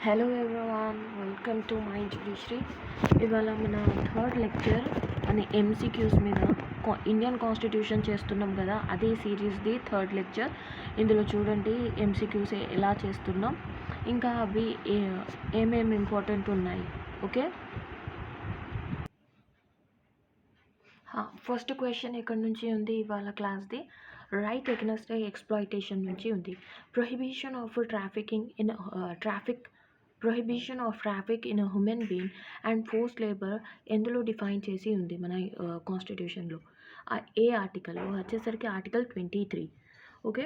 Hello everyone, welcome to my judiciary. ఇవాళ మన third lecture అని ఎంసీక్యూస్ మీద ఇండియన్ కాన్స్టిట్యూషన్ చేస్తున్నాం కదా, అదే సిరీస్ది థర్డ్ లెక్చర్. ఇందులో చూడండి ఎంసీక్యూస్ ఎలా చేస్తున్నాం, ఇంకా అవి ఏమేమి ఇంపార్టెంట్ ఉన్నాయి. ఓకే, ఫస్ట్ క్వశ్చన్ ఇక్కడ నుంచి ఉంది ఇవాళ క్లాస్ది. రైట్ ఎగ్నెస్ట్ ఎక్స్ప్లాయిటేషన్ నుంచి ఉంది. Prohibition of trafficking in prohibition of traffic in human being and force labour ఎందులో డిఫైన్ చేసి ఉంది మన కాన్స్టిట్యూషన్లో? ఏ ఆర్టికల్లో వచ్చేసరికి article 23. Okay,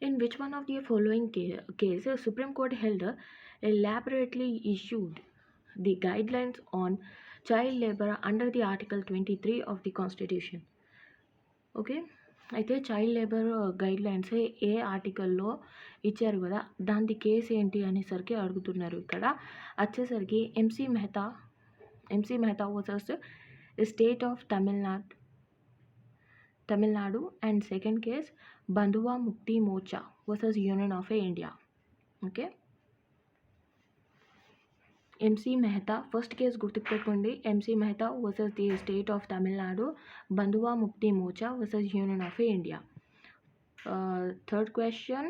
in which one of the following case Supreme Court held elaborately issued the guidelines on child labor under the Article 23 of the Constitution? Okay, అయితే child labour guidelines ఏ ఆర్టికల్లో ఇచ్చారు కదా, దాని కేసు ఏంటి అనేసరికి అడుగుతున్నారు. ఇక్కడ వచ్చేసరికి MC Mehta versus State of Tamil Nadu and second case Bandhua Mukti Morcha versus Union of India. Okay, MC Mehta first case గుర్తుపెట్టుకోండి. MC Mehta versus the State of Tamil Nadu, Bandhua Mukti Morcha versus Union of India. Third question,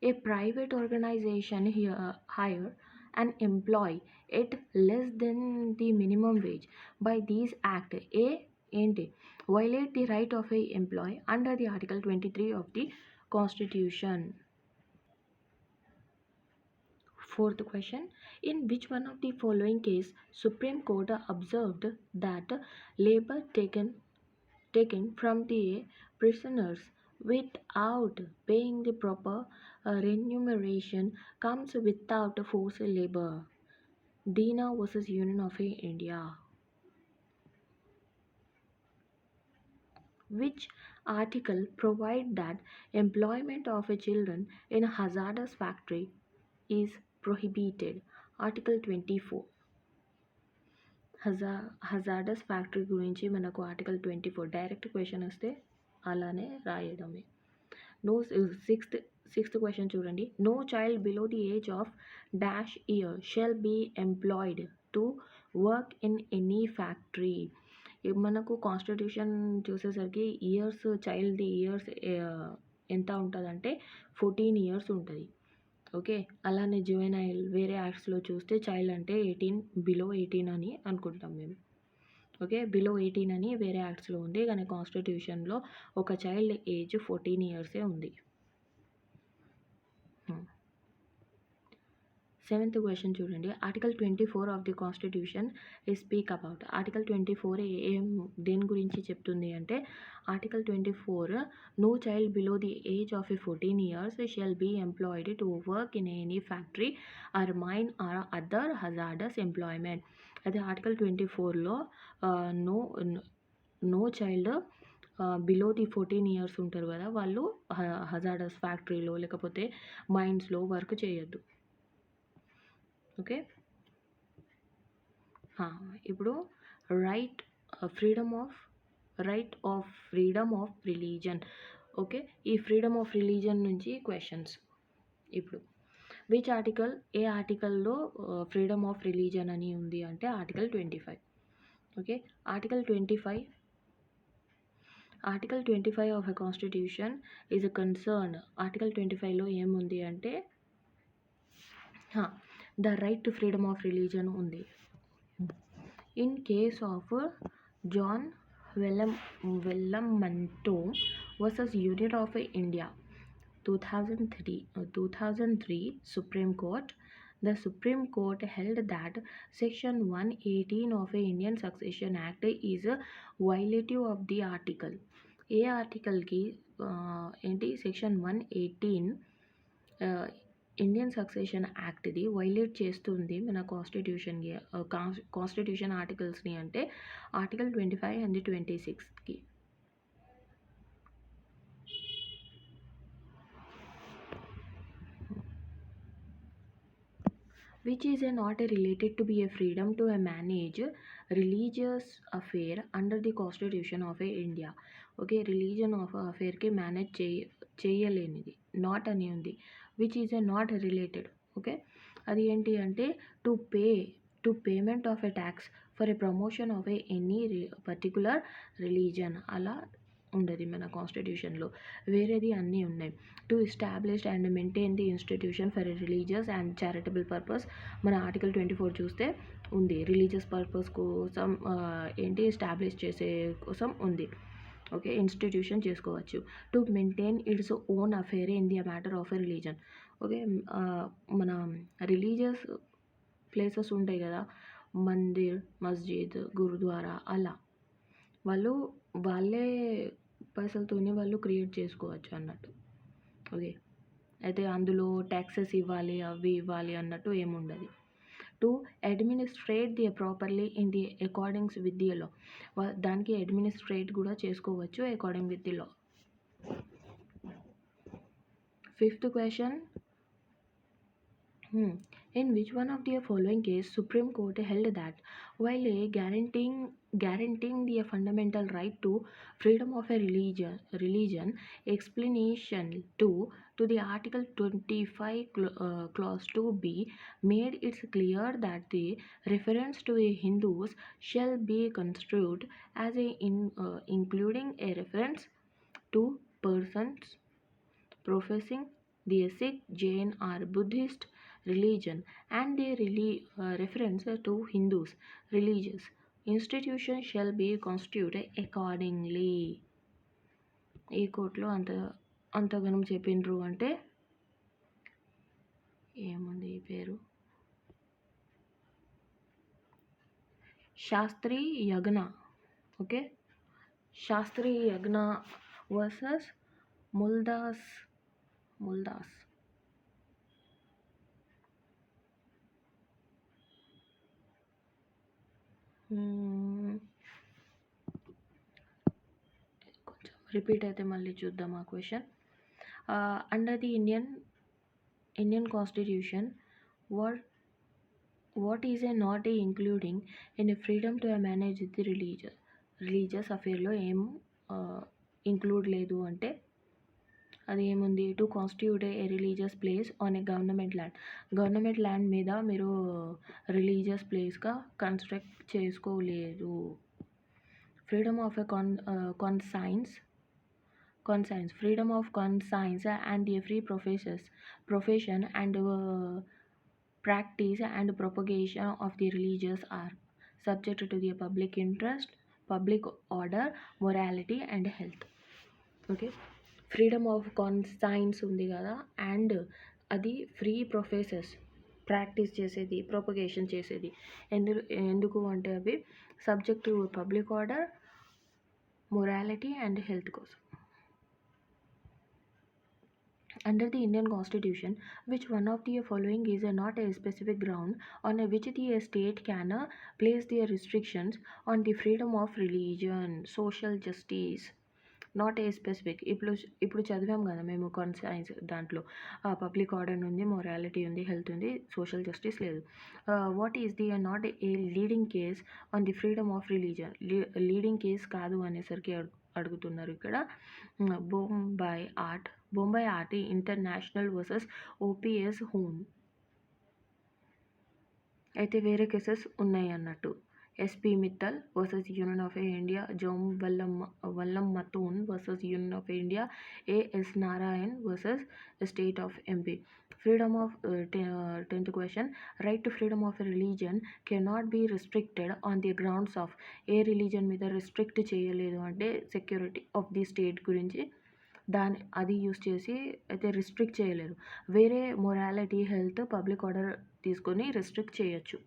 a private organization hire an employee at less than the minimum wage by these act ఏంటి violate the right of a employee under the Article 23 of the Constitution. Fourth question, in which one of the following case Supreme Court observed that labor taken from the prisoners without paying the proper remuneration comes without forced labor? Dina versus Union of India. Which article provide that employment of children in a hazardous factory is prohibited? Article 24. Hazardous factory గురించి మనకు article 24 direct question వస్తే అలానే రాయడమే. Sixth question చూడండి. No child below the age of dash year shall be employed to work in any factory. మనకు constitution చూసేసరికి చైల్డ్ది years ఎంత ఉంటుందంటే 14 years ఉంటుంది. ఓకే, అలానే జువెనైల్ వేరే యాక్ట్స్లో చూస్తే చైల్డ్ అంటే 18 బిలో 18 అని అనుకుంటాం మేము. ఓకే, బిలో 18 అని వేరే యాక్ట్స్లో ఉంది, కానీ కాన్స్టిట్యూషన్లో ఒక చైల్డ్ ఏజ్ 14 years ఉంది. సెవెంత్ క్వశ్చన్ చూడండి. Article 24 of the constitution speak about. Article 24 దేని గురించి చెప్తుంది అంటే, article 24 no child below the age of 14 years shall be employed to work in any factory or mine or other hazardous employment. అదే article 24లో no child below the 14 years ఉంటారు కదా, వాళ్ళు hazardous ఫ్యాక్టరీలో లేకపోతే మైన్స్లో వర్క్ చేయొద్దు. ఓకే, ఇప్పుడు right of freedom of religion. Okay, ఈ ఫ్రీడమ్ ఆఫ్ రిలీజన్ నుంచి క్వశ్చన్స్. ఇప్పుడు విచ్ ఆర్టికల్, ఏ ఆర్టికల్లో ఫ్రీడమ్ ఆఫ్ రిలీజన్ అని ఉంది అంటే article 25. Okay, article 25 of a constitution is a concern. Article 25లో ఏముంది అంటే the right to freedom of religion ఉంది. In case of John Vallamattom versus Union of India 2003 Supreme Court, the Supreme Court held that Section 118 of the Indian Succession Act is violative of the article. ఏ ఆర్టికల్కి ఏంటి section 118 Indian succession యాక్ట్ది violate చేస్తుంది మన constitution ఆర్టికల్స్ని అంటే article 25 and 26కి. which is not related to be a freedom to manage religious affair under the Constitution of India. Okay, religion of అఫేర్కి మేనేజ్ చేయలేనిది, నాట్ అని ఉంది, which is a not related. Okay, అది ఏంటి అంటే to pay, to payment of a tax for a promotion of a any particular religion అలా ఉండదు మన కాన్స్టిట్యూషన్లో. వేరేది అన్నీ ఉన్నాయి. To establish and maintain the institution for a religious and charitable purpose, మన ఆర్టికల్ 24 చూస్తే ఉంది. రిలీజియస్ పర్పస్ కోసం ఏంటి ఎస్టాబ్లిష్ చేసే కోసం ఉంది. ఓకే, ఇన్స్టిట్యూషన్ చేసుకోవచ్చు. To maintain its own affair in the matter of a religion. Okay, మన రిలీజియస్ ప్లేసెస్ ఉంటాయి కదా, మందిర్, మస్జిద్, గురుద్వారా, అలా వాళ్ళు వాళ్ళే పైసలతోని వాళ్ళు క్రియేట్ చేసుకోవచ్చు అన్నట్టు. ఓకే, అయితే అందులో ట్యాక్సెస్ ఇవ్వాలి, అవి ఇవ్వాలి అన్నట్టు ఏముండదు. To administrate the properly in the అకార్డింగ్స్ with the law, దానికి అడ్మినిస్ట్రేట్ కూడా చేసుకోవచ్చు according with the law. Fifth question, in which one of the following case Supreme Court held that while guaranteeing the fundamental right to freedom of a religion, explanation to the Article 25 clause 2b made it clear that the reference to a Hindus shall be construed as including a reference to persons professing the Sikh, Jain or Buddhist religion and their reference to Hindus religious institution shall be constituted accordingly. ఈ కోర్టులో అంతగనం చెప్పిండ్రు అంటే ఏముంది ఈ పేరు, శాస్త్రి యజ్ఞ. Okay, Sastry యజ్ఞ వర్సెస్ ముల్దాస్. కొంచెం రిపీట్ అయితే మళ్ళీ చూద్దాం ఆ question. Under the Indian constitution, what is a not a including in a freedom to manage the religious అఫేర్లో ఏం ఇంక్లూడ్ లేదు అంటే అది ఏముంది, to constitute a religious place on a government land మీద మీరు రిలీజియస్ ప్లేస్గా కన్స్ట్రక్ట్ చేసుకోలేదు. Freedom of a conscience, freedom of conscience and the free profession and practice and propagation of the religious are subject to the public interest, public order, morality and health. Okay, freedom of conscience ఉంది కదా, and అది free professors practice చేసేది, propagation చేసేది. ఎందుకు అంటే అవి subject to public order, morality and health కోసం. Under the Indian Constitution, which one of the following is not a specific ground on which the state can place their restrictions on the freedom of religion, social justice? Not a specific. ఇప్పుడు చదివాం కదా మేము conscience, దాంట్లో public order ఉంది, morality ఉంది, health ఉంది, social justice లేదు. What is the not a leading case on the freedom of religion? Leading case కాదు అనేసరికి అడుగుతున్నారు ఇక్కడ. Bombay art international versus OPS home. అయితే వేరే కేసెస్ ఉన్నాయి అన్నట్టు. SP Mittal versus Union of India, John Vallamattom versus Union of India, AS Narayan versus State of MP. Freedom of 10th question, right to freedom of religion cannot be restricted on the grounds of. ఏ religion మీద restrict చేయలేదు అంటే security of the state గురించి అది use చేసి అయితే restrict చేయలేరు. వేరే మొరాలిటీ, హెల్త్, పబ్లిక్ ఆర్డర్ తీసుకొని రిస్ట్రిక్ట్ చేయొచ్చు.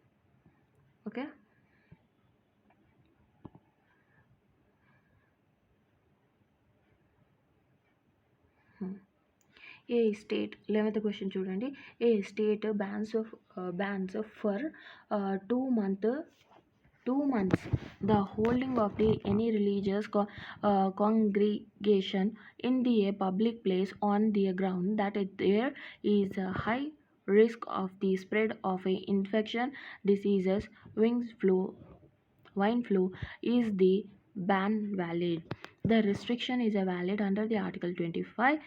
Okay, a state 11th question చూడండి. A state bans for 2 months the holding of any religious congregation in the public place on the ground that there is a high risk of the spread of a infection diseases, swine flu. Is the ban valid? The restriction is valid under the Article 25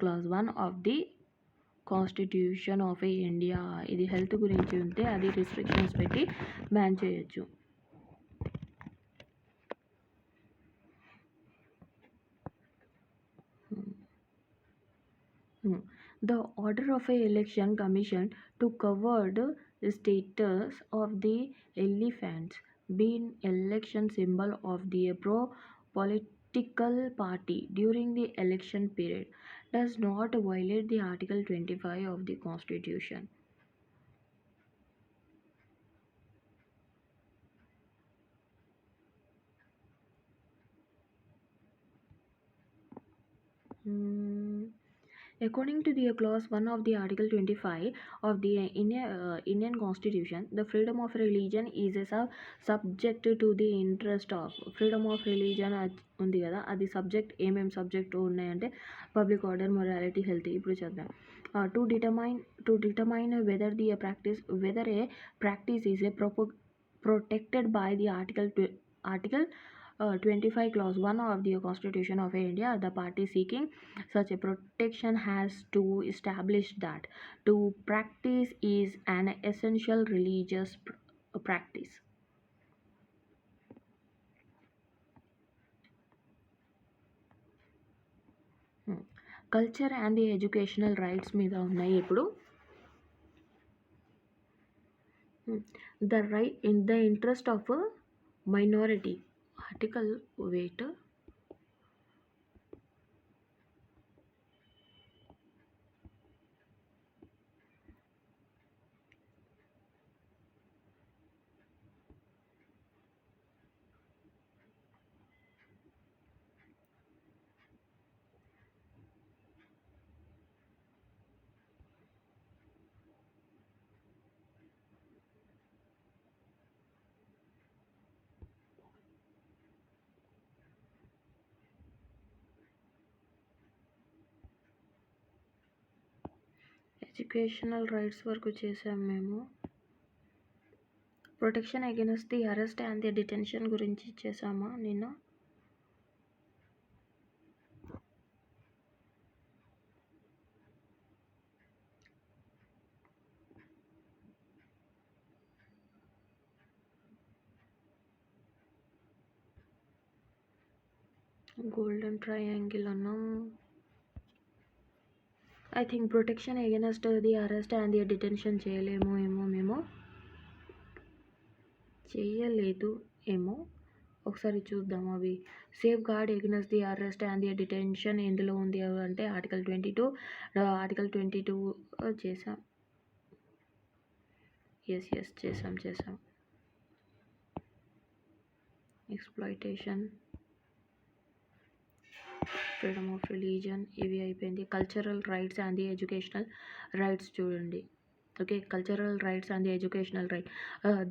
clause 1 of the constitution of India. ఇది health గురించి ఉంటే అది restrictions పెట్టి ban చేయొచ్చు. The order of a election commission to covered the status of the elephants being election symbol of the pro political party during the election period does not violate the Article 25 of the Constitution. According to the clause 1 of the Article 25 of the Indian Constitution, the freedom of religion is a subject to the interest of freedom of religion ఉంది కదా, అది subject ఏమేమి subject ఉన్నాయంటే public order, morality, health. ఇప్పుడు చూద్దాం. To determine weather the whether a practice is protected by the Article 25 clause 1 of the Constitution of India, the party seeking such a protection has to establish that to practice is an essential religious practice. Culture and the educational rights మీద ఉన్నాయి ఇప్పుడు. The right in the interest of minority article weight educational rights వరకు చేసాం మేము. Protection against the arrest and the detention గురించి చేసామా నిన్న? Golden triangle అన్నాం. I think protection against the arrest and the detention చేయలేము మేము చేయలేదు ఏమో, ఒకసారి చూద్దాం. అవి safeguard against the arrest and the detention ఎందులో ఉంది అంటే ఆర్టికల్ 22 చేసాం. ఎస్ చేసాం. ఎక్స్‌ప్లాయిటేషన్, ఫ్రీడమ్ ఆఫ్ రిలీజియన్ ఇవి అయిపోయింది. Cultural rights and the educational rights చూడండి. Okay, cultural rights and the educational right.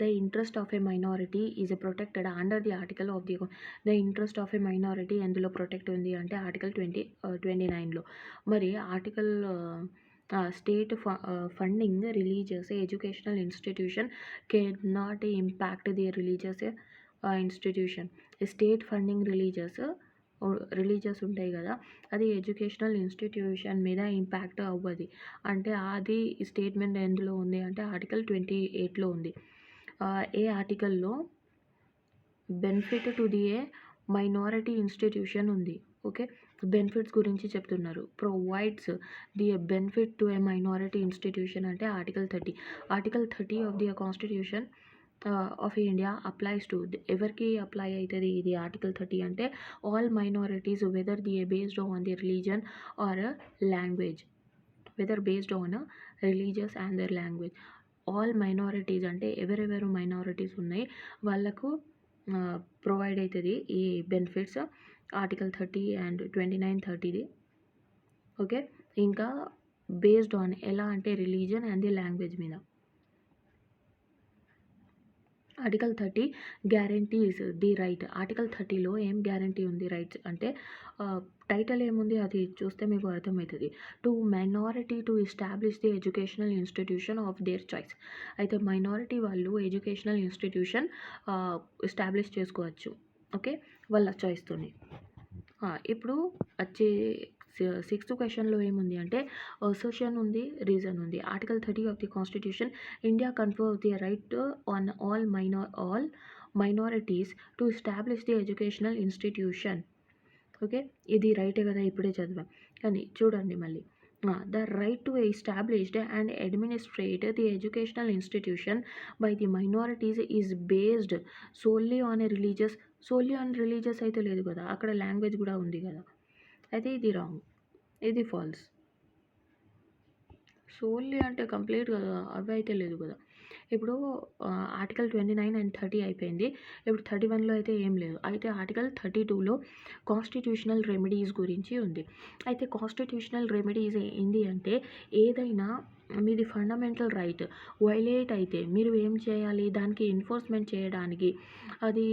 The interest of a minority is protected under the article of the interest of a minority ఎందులో protect ఉంది అంటే article 29లో. మరి article state funding religious educational institution can not impact the religious institution. State funding religious ఉంటాయి కదా, అది educational institution మీద impact అవ్వదు. అంటే అది స్టేట్మెంట్ ఎందులో ఉంది అంటే ఆర్టికల్ 28లో ఉంది. ఏ ఆర్టికల్లో benefit to the a minority institution ఉంది. ఓకే, బెనిఫిట్స్ గురించి చెప్తున్నారు. Provides the benefit to a minority institution అంటే article 30 of the constitution of India applies to. ఎవరికి అప్లై అవుతుంది ఇది ఆర్టికల్ 30 అంటే all minorities whether the based on the religion or language, whether based on religious and the language. All minorities అంటే ఎవరెవరు minorities ఉన్నాయి వాళ్ళకు provide అవుతుంది ఈ బెనిఫిట్స్. ఆర్టికల్ 30 అండ్ 29, 30ది. ఓకే, ఇంకా బేస్డ్ ఆన్ ఎలా అంటే రిలీజన్ అండ్ ది లాంగ్వేజ్ మీద. Article 30 guarantees the right. Article 30లో ఏం గ్యారంటీ ఉంది రైట్స్ అంటే టైటిల్ ఏముంది అది చూస్తే మీకు అర్థమవుతుంది. To minority to establish the educational institution of their choice. అయితే మైనారిటీ వాళ్ళు ఎడ్యుకేషనల్ ఇన్స్టిట్యూషన్ ఎస్టాబ్లిష్ చేసుకోవచ్చు. ఓకే, వాళ్ళ చాయిస్తోని. ఇప్పుడు వచ్చే సిక్స్త్ క్వశ్చన్లో ఏముంది అంటే అసర్షన్ ఉంది, రీజన్ ఉంది. Article 30 of the constitution India confers the right on all minorities to establish the educational institution. Okay, ఇది రైటే కదా, ఇప్పుడే చదివాం. కానీ చూడండి మళ్ళీ, the right to established and administrate the educational institution by the minorities is based solely on religious అయితే లేదు కదా, అక్కడ లాంగ్వేజ్ కూడా ఉంది కదా, అయితే ఇది రాంగ్, ఇది ఫాల్స్. సోల్లీ అంటే కంప్లీట్ కదా, అవి అయితే లేదు కదా. ఇప్పుడు ఆర్టికల్ 29 అండ్ 30 అయిపోయింది. ఇప్పుడు 31లో అయితే ఏం లేదు. అయితే ఆర్టికల్ 32లో కాన్స్టిట్యూషనల్ రెమెడీస్ గురించి ఉంది. అయితే కాన్స్టిట్యూషనల్ రెమెడీస్ ఏంది అంటే, ఏదైనా మీది ఫండమెంటల్ రైట్ వైలేట్ అయితే మీరు ఏం చేయాలి, దానికి ఎన్ఫోర్స్మెంట్ చేయడానికి అది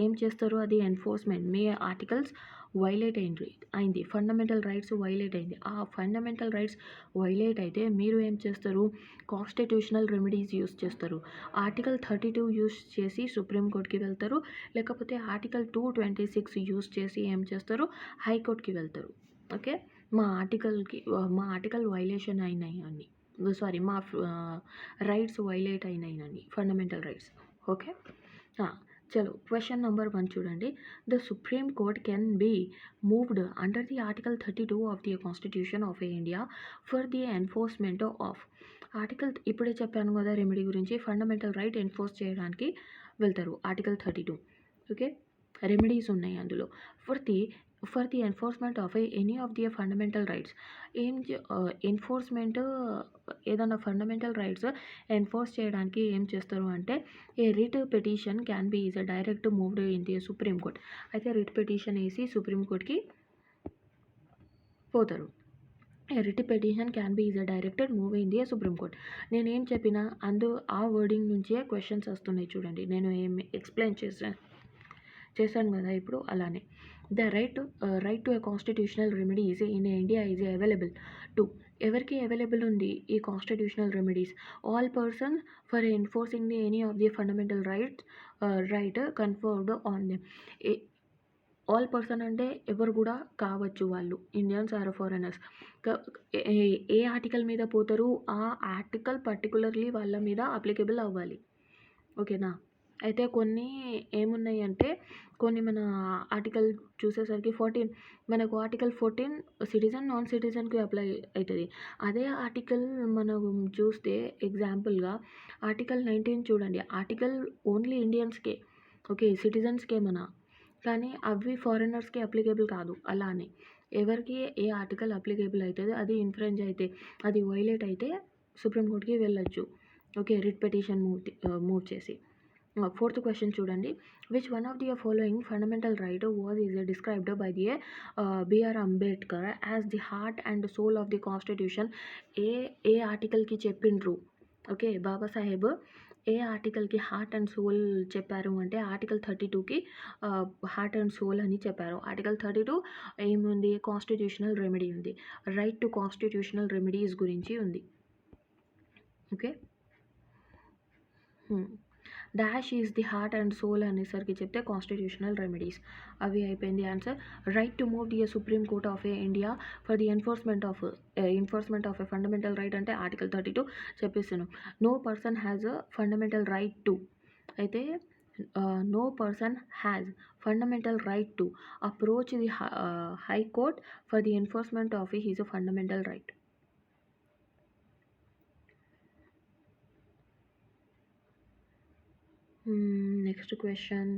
ఏం చేస్తారు, అది ఎన్ఫోర్స్మెంట్. మీ ఆర్టికల్స్ వైలేట్ అయింది, ఫండమెంటల్ రైట్స్ వైలేట్ అయింది. ఆ ఫండమెంటల్ రైట్స్ వైలేట్ అయితే మీరు ఏం చేస్తారు, కాన్స్టిట్యూషనల్ రెమెడీస్ యూస్ చేస్తారు. ఆర్టికల్ 32 యూస్ చేసి సుప్రీంకోర్టుకి వెళ్తారు, లేకపోతే ఆర్టికల్ 226 యూస్ చేసి ఏం చేస్తారు, హైకోర్టుకి వెళ్తారు. ఓకే, మా ఆర్టికల్ వైలేషన్ అయినాయి అని, సారీ, మా రైట్స్ వైలేట్ అయినాయి, ఫండమెంటల్ రైట్స్. ఓకే, చలో క్వశ్చన్ నెంబర్ 1 చూడండి. The supreme court can be moved under the article 32 of the constitution of India for the enforcement of article, ఇప్పుడే చెప్పాను కదా రెమెడీ గురించి, ఫండమెంటల్ రైట్ ఎన్ఫోర్స్ చేయడానికి వెళ్తారు ఆర్టికల్ 32. ఓకే, రెమెడీస్ ఉన్నాయి అందులో. For the enforcement of any of the fundamental rights, enforcement ఏదైనా fundamental rights enforce చేయడానికి ఏం చేస్తారు అంటే, ఏ writ petition can be is direct moved in the Supreme Court. అయితే రిట్ పిటిషన్ వేసి సుప్రీంకోర్టుకి పోతారు. Writ petition can be is directed move in the Supreme Court. నేనేం చెప్పినా ఆ వర్డింగ్ నుంచే క్వశ్చన్స్ వస్తున్నాయి చూడండి, నేను ఏం ఎక్స్ప్లెయిన్ చేశాను కదా ఇప్పుడు, అలానే. The right to a constitutional remedies in India is available to, ఎవరికి అవైలబుల్ ఉంది ఈ constitutional remedies, all person for enforcing the any of the fundamental right conferred on them. All person అంటే ఎవరు కూడా కావచ్చు, వాళ్ళు ఇండియన్స్ ఆర్ ఫారెనర్స్. ఏ article మీద పోతారు, ఆ ఆర్టికల్ పర్టికులర్లీ వాళ్ళ మీద అప్లికేబుల్ అవ్వాలి. ఓకేనా. అయితే కొన్ని ఏమున్నాయి అంటే, కొన్ని మన ఆర్టికల్ చూసేసరికి 14, మనకు ఆర్టికల్ 14 సిటిజన్ నాన్ సిటిజన్కి అప్లై అవుతుంది. అదే ఆర్టికల్ మనం చూస్తే ఎగ్జాంపుల్గా ఆర్టికల్ 19 చూడండి, ఆర్టికల్ ఓన్లీ ఇండియన్స్కే, ఓకే, సిటిజన్స్కే కానీ అవి ఫారినర్స్కి అప్లికేబుల్ కాదు. అలానే ఎవరికి ఏ ఆర్టికల్ అప్లికేబుల్ అవుతుంది, అది ఇన్ఫ్రింజ్ అయితే, అది వైలేట్ అయితే సుప్రీంకోర్టుకి వెళ్ళొచ్చు. ఓకే, రిట్ పిటిషన్ మూవ్ చేసి. ఫోర్త్ క్వశ్చన్ చూడండి. Which one of the following fundamental right is described by the BR Ambedkar as the heart and soul of the constitution. ఏ ఆర్టికల్కి చెప్పిండ్రు, ఓకే, బాబాసాహెబ్ ఏ ఆర్టికల్కి హార్ట్ అండ్ సోల్ చెప్పారు అంటే, ఆర్టికల్ 32కి హార్ట్ అండ్ సోల్ అని చెప్పారు. ఆర్టికల్ 32 ఏముంది, కాన్స్టిట్యూషనల్ రెమెడీ ఉంది, రైట్ టు కాన్స్టిట్యూషనల్ రెమెడీస్ గురించి ఉంది. Okay, dash is the heart and soul అనేసరికి చెప్తే కాన్స్టిట్యూషనల్ రెమెడీస్, అవి అయిపోయింది answer. Right to move the Supreme Court of India for the enforcement of a fundamental right అంటే article 32 చెప్పేసాను. No person has a fundamental right to, అయితే no person has fundamental right to approach the High Court for the enforcement of his fundamental right. Next question.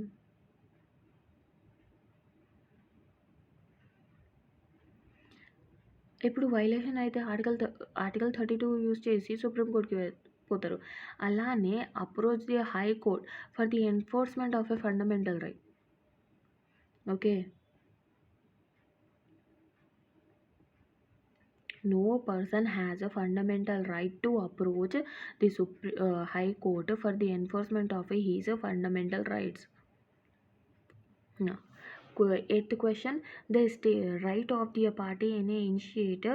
ఇప్పుడు violation అయితే article 32 use చేసి సుప్రీంకోర్టుకి పోతారు. అలానే approach the High Court for the enforcement of a fundamental right. Okay, no person has a fundamental right to approach the high court for the enforcement of his fundamental rights. Eighth question. The right of the party in initiate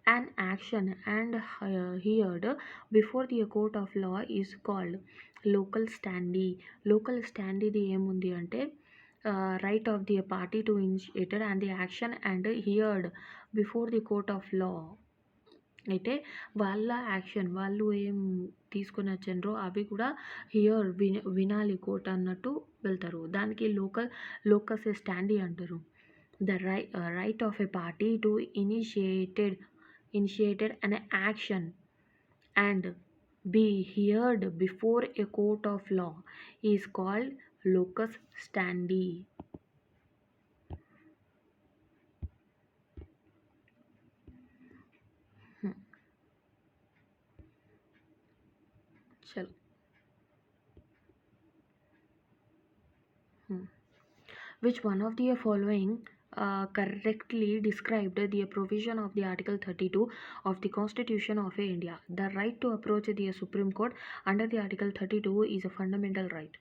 an action and heard before the court of law is called local standee. Local స్టాండీది ఏముంది అంటే, right of the party to initiate and the action and heard before the court of law. అయితే వాళ్ళ action వాళ్ళు ఏం తీసుకొని వచ్చిండ్రో అవి కూడా వినాలి కోర్ట్ అన్నట్టు వెళ్తారు. దానికి లోకస్ స్టాండీ అంటారు. The right of a party to initiated an action and be heard before a court of law is called locus standi. Hmm. Chalo. Which one of the following correctly described the provision of the Article 32 of the Constitution of India? The right to approach the Supreme Court under the Article 32 is a fundamental right.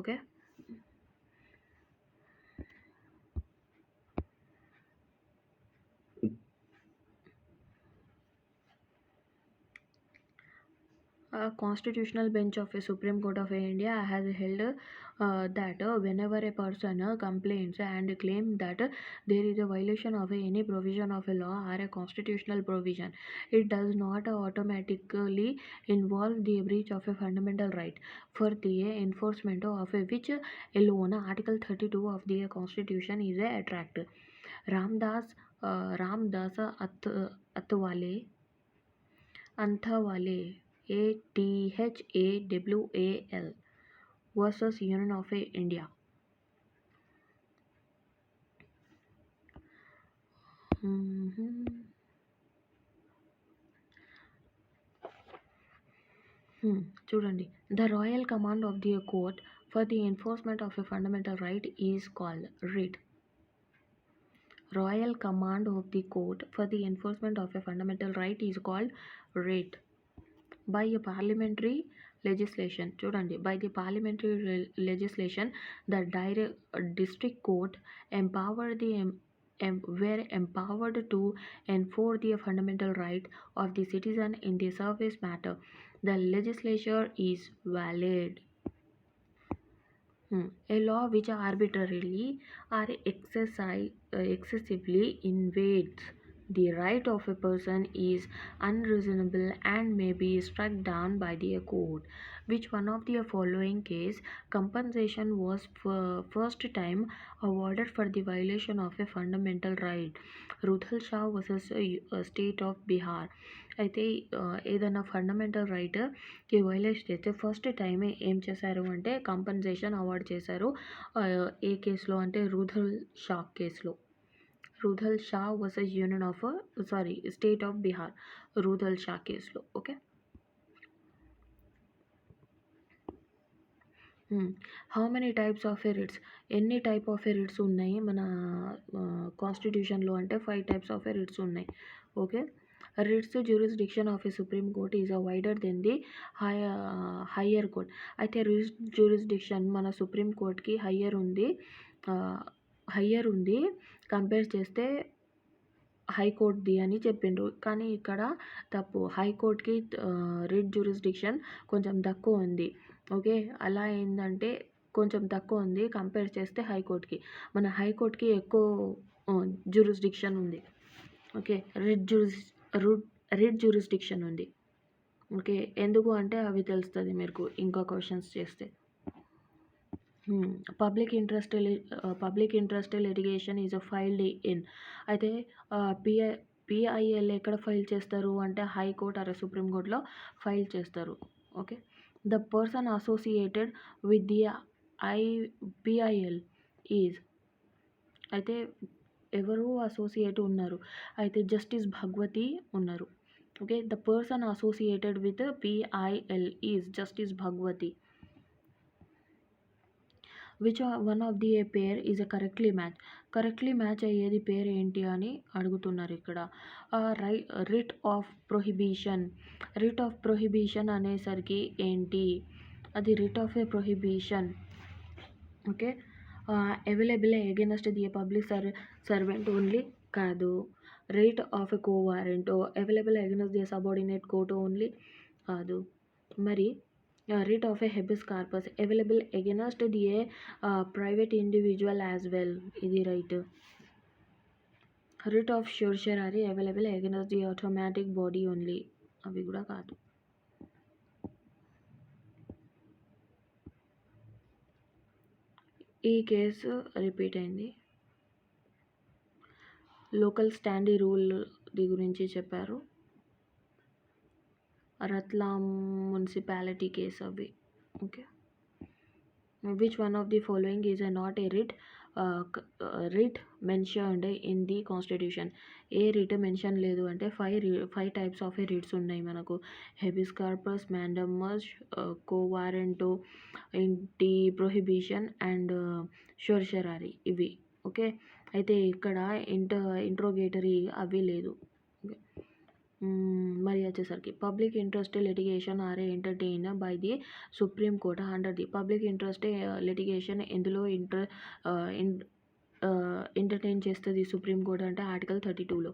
Okay. A constitutional bench of a Supreme Court of India has held that whenever a person complains and claims that there is a violation of any provision of a law or a constitutional provision, it does not automatically involve the breach of a fundamental right, for the enforcement of which alone Article 32 of the Constitution is attract. Ramdas Athwale Anthawale ATHAWAL versus Union of India. చూడండి, the royal command of the court for the enforcement of a fundamental right is called writ. Royal command of the court for the enforcement of a fundamental right is called writ. By a parliamentary legislation, చూడండి, by the parliamentary legislation, the district court empowered were empowered to enforce the fundamental right of the citizen in the service matter. The legislature is valid. A law which arbitrarily or excessively invades the right of a person is unreasonable and may be struck down by the court. Which one of the following case compensation was first time awarded for the violation of a fundamental right? Rudhal Shah versus State of Bihar. అయితే ఏదైనా fundamental right కి violate చేస్తే first time ఏం చేశారు అంటే compensation award చేశారు. ఏ కేసులో అంటే రుధల్ షా కేసులో. Rudul Shah versus Union of State of Bihar, Rudul Shah కేసులో. Okay. How many types of writs? ఎన్ని టైప్ ఆఫ్ రిట్స్ ఉన్నాయి మన కాన్స్టిట్యూషన్లో అంటే 5 టైప్స్ ఆఫ్ రిట్స్ ఉన్నాయి. Okay. Writs jurisdiction of a Supreme Court is wider than the higher court. అయితే writs jurisdiction మన supreme కోర్ట్కి higher ఉంది కంపేర్ చేస్తే హైకోర్టుది అని చెప్పిండ్రు. కానీ ఇక్కడ తప్పు. హైకోర్టుకి రిట్ జ్యూరిస్డిక్షన్ కొంచెం తక్కువ ఉంది. ఓకే. అలా ఏంటంటే కొంచెం తక్కువ ఉంది కంపేర్ చేస్తే హైకోర్టుకి. మన హైకోర్టుకి ఎక్కువ జ్యూరిస్డిక్షన్ ఉంది. ఓకే. రిట్ జ్యూరిస్డిక్షన్ ఉంది. ఓకే. ఎందుకు అంటే అవి తెలుస్తుంది మీకు ఇంకా క్వశ్చన్స్ చేస్తే. Public interest litigation is filed in. అయితే పిఐఎల్ ఎక్కడ ఫైల్ చేస్తారు అంటే హైకోర్ట్ ఆర్ సుప్రీం కోర్టులో ఫైల్ చేస్తారు. Okay. The person associated with the PIL is. అయితే ఎవరు అసోసియేట్ ఉన్నారు? అయితే జస్టిస్ భగవతి ఉన్నారు. Okay. The person associated with PIL is justice Bhagwati. Which one of the pair is correctly match అయ్యేది పేరు ఏంటి అని అడుగుతున్నారు ఇక్కడ. రిట్ ఆఫ్ ప్రొహిబిషన్ అనేసరికి ఏంటి? అది writ of a prohibition. Okay. Available against the public servant only కాదు. Right of a quo warranto available against the subordinate court only కాదు. మరి writ of a habeas corpus available against the private individual as well. ఇది right. writ of certiorari available against the automatic body only. అవి కూడా కాదు. ఈ case repeat అయింది. Local స్టాండీ rule the గురించి చెప్పారు. రత్లాం మున్సిపాలిటీ కేసు అవి. Okay. Which one of the following is not a writ mentioned in the constitution. A writ mention లేదు అంటే ఫైవ్ టైప్స్ ఆఫ్ రిట్స్ ఉన్నాయి మనకు. హెబిస్ కార్పస్, మ్యాండమస్, కోవారెంటో, ఇంటి ప్రొహిబిషన్ అండ్ షోర్షరారీ ఇవి. ఓకే. అయితే ఇక్కడ ఇంట్రోగేటరీ అవి లేదు. మరి వచ్చేసరికి public interest litigation are entertain by the Supreme Court under the public interest litigation ఎందులో ఎంటర్టైన్ చేస్తుంది సుప్రీం కోర్ట్ అంటే ఆర్టికల్ 32లో.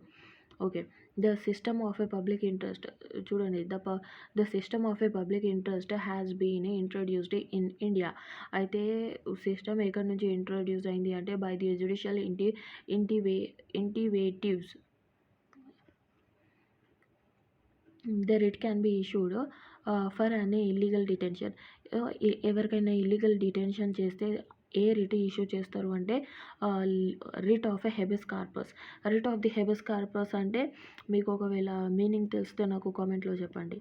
Okay. The system of a public interest చూడండి. The system of a public interest has been introduced in India. అయితే system ఎక్కడి నుంచి introduce అయింది అంటే by the judicial initiatives. The writ can be issued for an illegal detention. ఎవరికైనా illegal detention చేస్తే ఏ writ issue చేస్తారు అంటే writ of a habeas corpus. Writ of the habeas corpus అంటే మీకు ఒకవేళ మీనింగ్ తెలిస్తే నాకు కామెంట్లో చెప్పండి.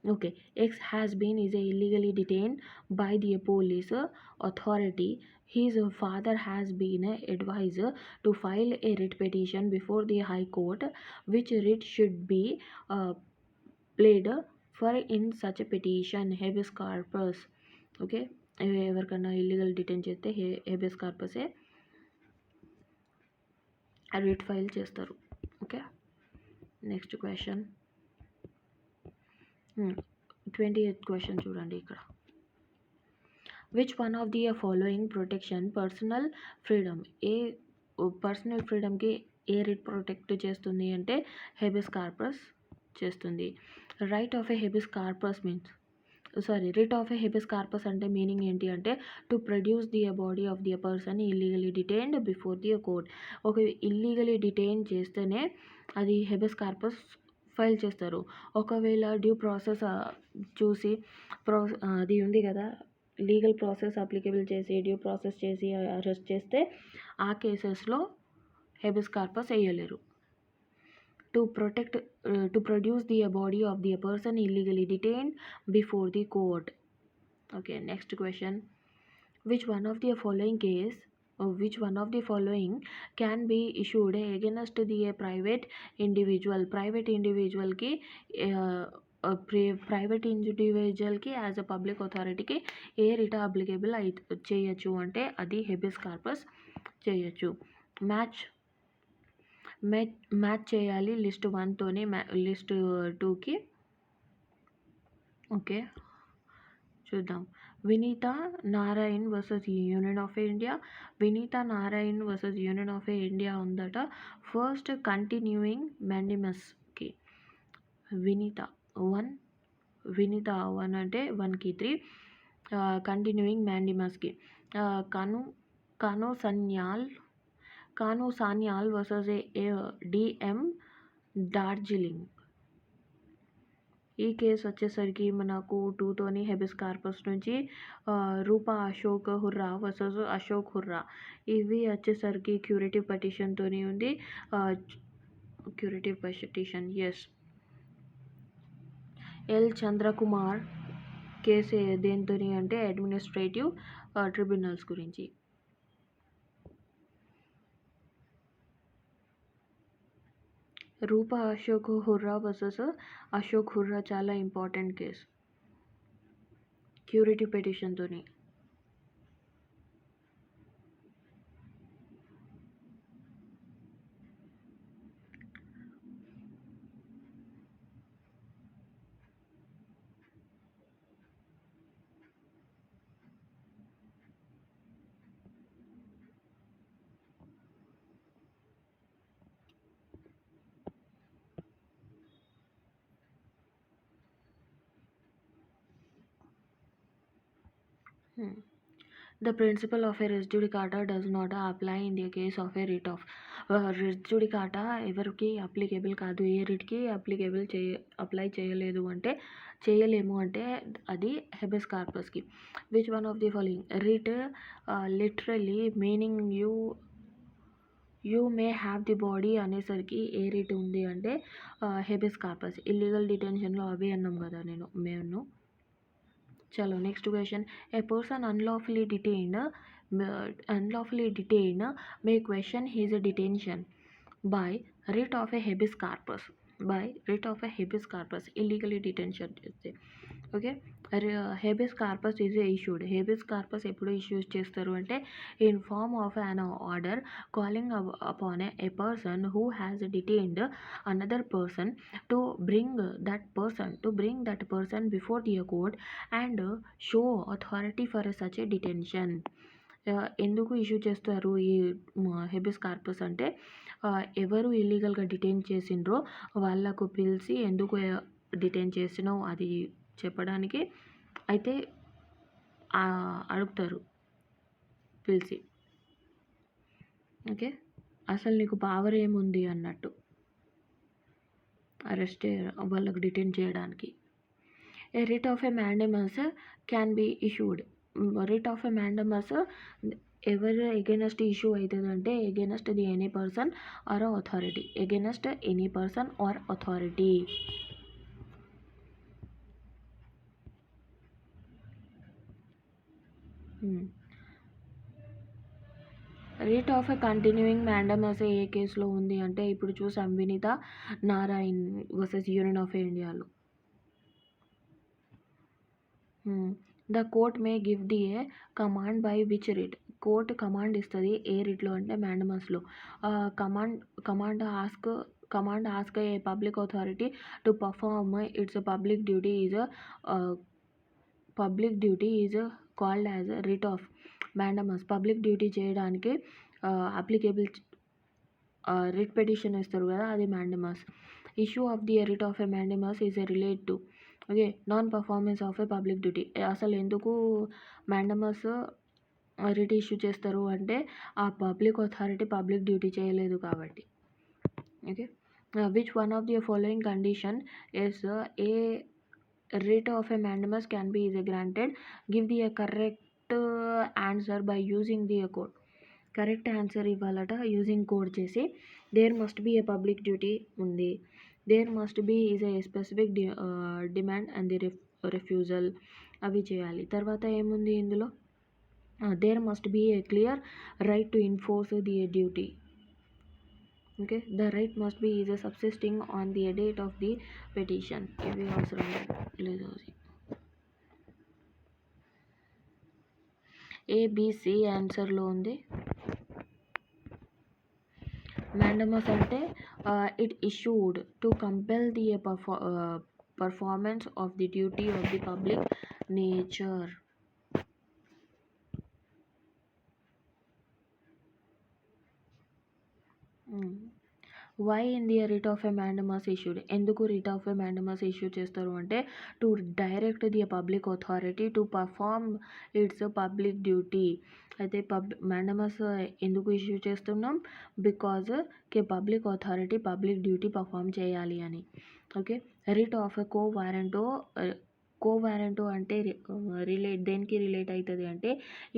Okay. X has been is illegally detained by the police authority. His father has been advised to file a writ petition before the High Court, which writ should be played for in such a petition. Habeas corpus. Okay. ఎవరికన్నా illegal detain చేస్తే habeas కార్పసే writ file చేస్తారు. Okay. Next question 28th question చూడండి ఇక్కడ. Which one of the following protection personal freedom. Personal ఫ్రీడమ్కి ఏ writ protect చేస్తుంది అంటే హెబియస్ కార్పస్ చేస్తుంది. Right of a habeas corpus means writ of a habeas corpus అంటే meaning ఏంటి అంటే to produce the body of the person illegally detained before the court. ఒక illegally detain చేస్తేనే అది హెబియస్ కార్పస్ ఫైల్ చేస్తారు. ఒకవేళ due process చూసి అది ఉంది కదా, లీగల్ ప్రాసెస్ అప్లికేబుల్ చేసి డ్యూ ప్రాసెస్ చేసి అరెస్ట్ చేస్తే ఆ కేసెస్లో హెబియస్ కార్పస్ వేయలేరు. To produce the body of the person illegally detained before the court. Okay. Next question. Which one of the following can be issued against the private individual. Private ఇండివిజువల్కి as a public అథారిటీకి ఏ writ applicable చేయొచ్చు అంటే అది habeas corpus చేయొచ్చు. Match చేయాలి list 1తోని list 2కి. ఓకే. చూద్దాం. Vineeta Narayan versus Union of India. Vineeta Narayan versus Union of India ఉందట. ఫస్ట్ కంటిన్యూయింగ్ మ్యాండిమస్కి వినీతా 1 అంటే 1కి 3. కంటిన్యూయింగ్ మ్యాండిమస్కి కాను సాన్యాల్ వర్సెస్ డిఎం డార్జిలింగ్. ఈ కేసు వచ్చేసరికి మనకు 2తోని హెబియస్ కార్పస్ నుంచి రూపా అశోక్ హుర్రా వర్సెస్ అశోక్ హుర్రా. ఇవి వచ్చేసరికి క్యూరేటివ్ పిటిషన్తోని ఉంది. Curative petition S. L Chandrakumar case దేనితోని అంటే అడ్మినిస్ట్రేటివ్ ట్రిబ్యునల్స్ గురించి. రూపా అశోక్ హుర్రా వర్సెస్ అశోక్ హుర్రా చాలా ఇంపార్టెంట్ కేసు క్యూరేటివ్ పిటిషన్తోని. Hmm. The principle of a res judicata does not apply in the case of a writ of res judicata ఎవరికి applicable కాదు, ఏ రిట్కి apply చేయలేదు అంటే చేయలేము అంటే అది హెబెస్ కార్పస్కి. Which one of the following writ literally meaning you may have the body అనేసరికి ఏ రిట్ ఉంది అంటే హెబెస్ కార్పస్. ఇల్లీగల్ డిటెన్షన్లో అవి అన్నాం కదా మేము. చలో next question. A person unlawfully detained may question his detention by writ of a habeas corpus. illegally detention చేస్తే okay. Habeas corpus is issued. Habeas corpus ఎప్పుడు ఇష్యూస్ చేస్తారు అంటే in form of an order calling upon a person who has detained another person to bring that person before the court and show authority for such a detention. ఎందుకు issue చేస్తారు ఈ habeas corpus అంటే ఎవరు ఇల్లీగల్గా detain చేసిండ్రో వాళ్ళకు పిలిచి ఎందుకు detain చేసినావు అది చెప్పడానికి అయితే అడుగుతారు పిలిచి. ఓకే, అసలు నీకు పవర్ ఏముంది అన్నట్టు అరెస్ట్ వాళ్ళకు డిటైన్ చేయడానికి. A writ of a mandamus can be issued. Writ of a mandamus ఎవరు ఎగెనెస్ట్ ఇష్యూ అవుతుంది అంటే against the any person or authority. Against any person or authority. Writ of a continuing mandamus ఏ కేసులో ఉంది అంటే ఇప్పుడు చూసాం Vineet Narain versus Union of ఇండియాలో. The court may give the a command by which writ. Court command ఇస్తుంది ఏ రిట్లో అంటే మ్యాండమస్లో. Command ask a public authority to perform its public duty is called as writ of mandamus. Public duty చేయడానికి applicable writ petition ఇస్తారు కదా, అది mandamus. Issue of the writ of a mandamus is relate to okay non performance of a public duty. అసలు ఎందుకు mandamus writ issue చేస్తారు అంటే ఆ public authority public duty చేయలేదు కాబట్టి. Okay, which one of the following condition is a writ of a mandamus can be granted? Give the correct answer by using the code. Correct answer ఇవ్వాలట using code చేసి. There must be a public duty ఉంది. There must be is a specific demand and the refusal అవి చేయాలి. తర్వాత ఏముంది ఇందులో there must be a clear right to enforce the duty. Okay, the right must be is subsisting on the date of the petition. ఇవి అవసరం లేదు. ABC ఆన్సర్లో ఉంది. మ్యాండమస్ అంటే it issued to compel the performance of the duty of the public nature. Why in the writ of a mandamus issued. ఎందుకు writ of a mandamus issue చేస్తారు అంటే to direct the public authority to perform its public duty. అయితే mandamus ఎందుకు issue చేస్తున్నాం because public authority public duty perform చేయాలి అని. Okay, writ of a quo warranto అంటే దేనికి రిలేట్ అవుతుంది అంటే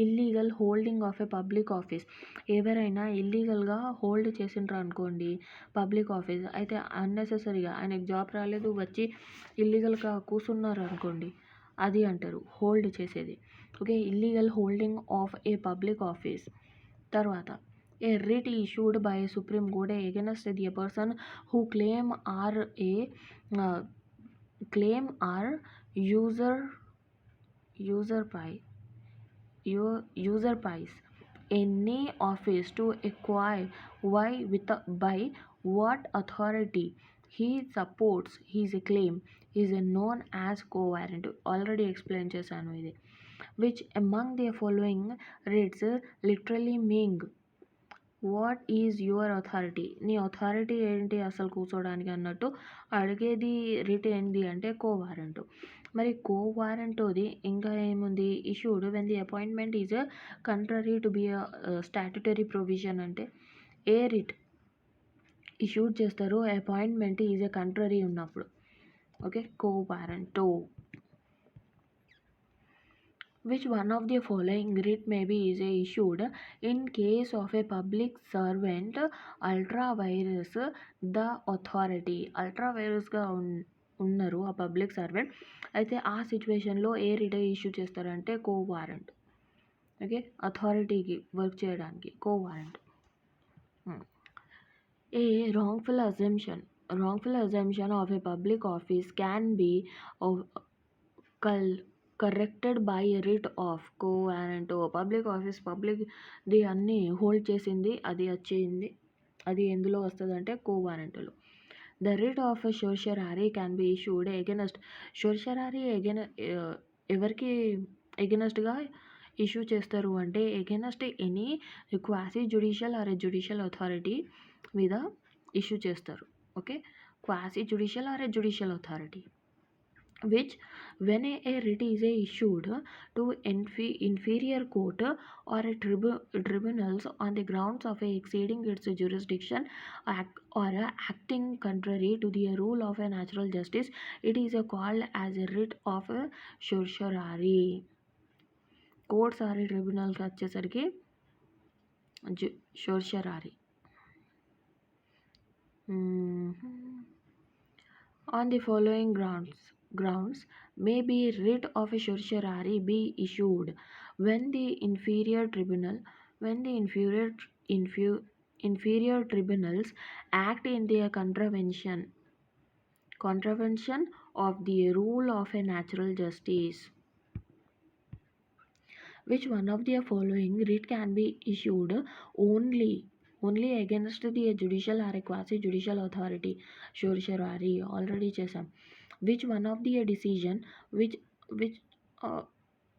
illegal holding of a public office. ఎవరైనా ఇల్లీగల్గా హోల్డ్ చేసిండ్రు అనుకోండి పబ్లిక్ ఆఫీస్, అయితే అన్నెసెసరీగా ఆయనకు జాబ్ రాలేదు వచ్చి ఇల్లీగల్గా కూర్చున్నారు అనుకోండి, అది అంటారు హోల్డ్ చేసేది. Okay, illegal holding of a public office. తర్వాత a writ issued by supreme court against the person who claim or usurpies any office to acquire by what authority he supports his claim is known as co-warrant. Already explained chesanu idi. Which among the following writs literally mean what is your authority, నీ authority ఏంటి అసలు కూర్చోడానికి అన్నట్టు అడిగేది writ ఏంటి అంటే కో warrant. మరి కో వారెంట్ది ఇంకా ఏముంది, issued when the appointment is contrary to be statutory provision అంటే ఏ రిట్ ఇష్యూడ్ చేస్తారు అపాయింట్మెంట్ ఈజ్ ఎ కంట్రరీ ఉన్నప్పుడు. Okay, quo warranto. Which one of the following writ may be is issued in case of a public servant ultra virus the authority? ultra virus గా ఉన్నారు ఆ public servant, అయితే ఆ సిచ్యువేషన్లో ఏ writ issue చేస్తారంటే quo warrant. Okay, అథారిటీకి work చేయడానికి quo warrant. A wrongful assumption of a public office can be corrected by writ of quo warrant. Public office పబ్లిక్ది అన్నీ హోల్డ్ చేసింది అది వచ్చింది, అది ఎందులో వస్తుంది అంటే కో వారెంట్లో. The writ of certiorari can be issued against. Certiorari ఎవరికి ఎగెనెస్ట్గా ఇష్యూ చేస్తారు అంటే against any quasi judicial or judicial authority మీద ఇష్యూ చేస్తారు. Okay, quasi judicial or judicial authority which when a writ is issued to inferior court or a tribunals on the grounds of exceeding its jurisdiction or acting contrary to the rule of a natural justice, it is called as a writ of certiorari. Courts or ట్రిబ్యునల్కి వచ్చేసరికి certiorari. On the following grounds may be writ of a certiorari be issued when the inferior tribunals act in their contravention of the rule of a natural justice. Which one of the following writ can be issued only against the judicial or a quasi judicial authority? Certiorari already chesam. Which one of the decision which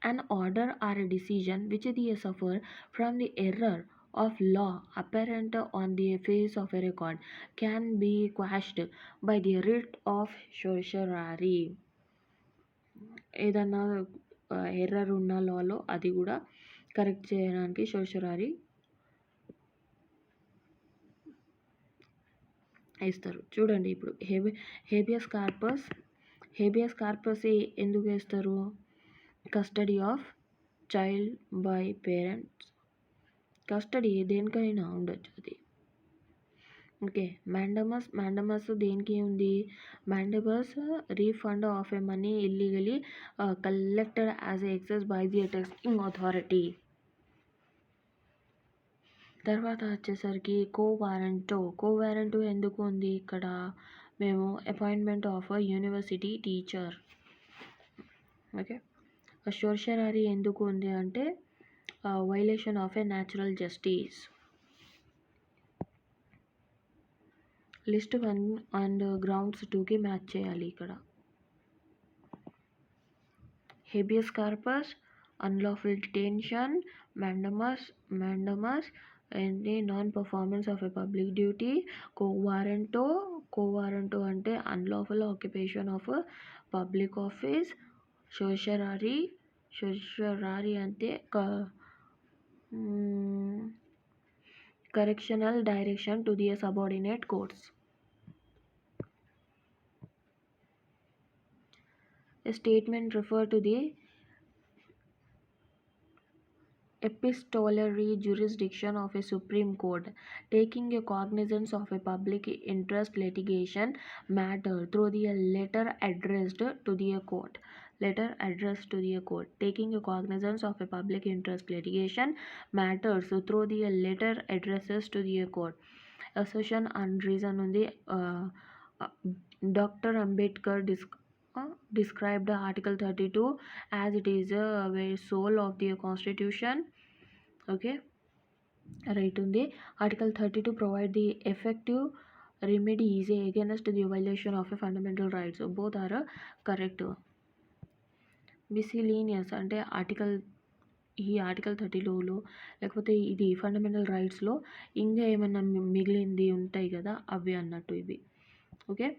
an order or a decision which they suffer from the error of law apparent on the face of a record can be quashed by the writ of certiorari. ఏదన్నా error ఉన్న లాలో అది కూడా correct చేయడానికి certiorari వేస్తారు. చూడండి ఇప్పుడు habeas corpus ఎందుకు వేస్తారు, custody of child by parents. Custody దేనికైనా ఉండొచ్చు అది. ఓకే, మ్యాండమస్ దేనికి ఉంది, mandamus refund of a money illegally collected as excess by the testing authority. తర్వాత వచ్చేసరికి కో వారెంటో ఎందుకు ఉంది ఇక్కడ, మేము appointment of university teacher. Okay, certiorari ఎందుకు ఉంది అంటే violation of a natural justice. List 1 and grounds 2కి మ్యాచ్ చేయాలి ఇక్కడ. Habeas corpus, unlawful detention, mandamus and the non performance of a public duty. Quo warranto అంటే unlawful occupation of public office. certiorari అంటే correctional direction to the subordinate courts. A statement refer to the epistolary jurisdiction of a Supreme Court taking a cognizance of a public interest litigation matter through the letter addressed to the court. Taking a cognizance of a public interest litigation matters through the letter addresses to the court. Assertion and reason ఉంది. Dr. Ambedkar described Article 32 as it is a very soul of the constitution. Okay, right ఉంది. Article 32 provide the effective remedies against the violation of a fundamental rights. Both are correct. Miscellaneous అంటే article ఈ article 30లో లేకపోతే ఇది fundamental రైట్స్లో ఇంకా ఏమన్నా మిగిలింది ఉంటాయి కదా, అవి అన్నట్టు ఇవి. Okay.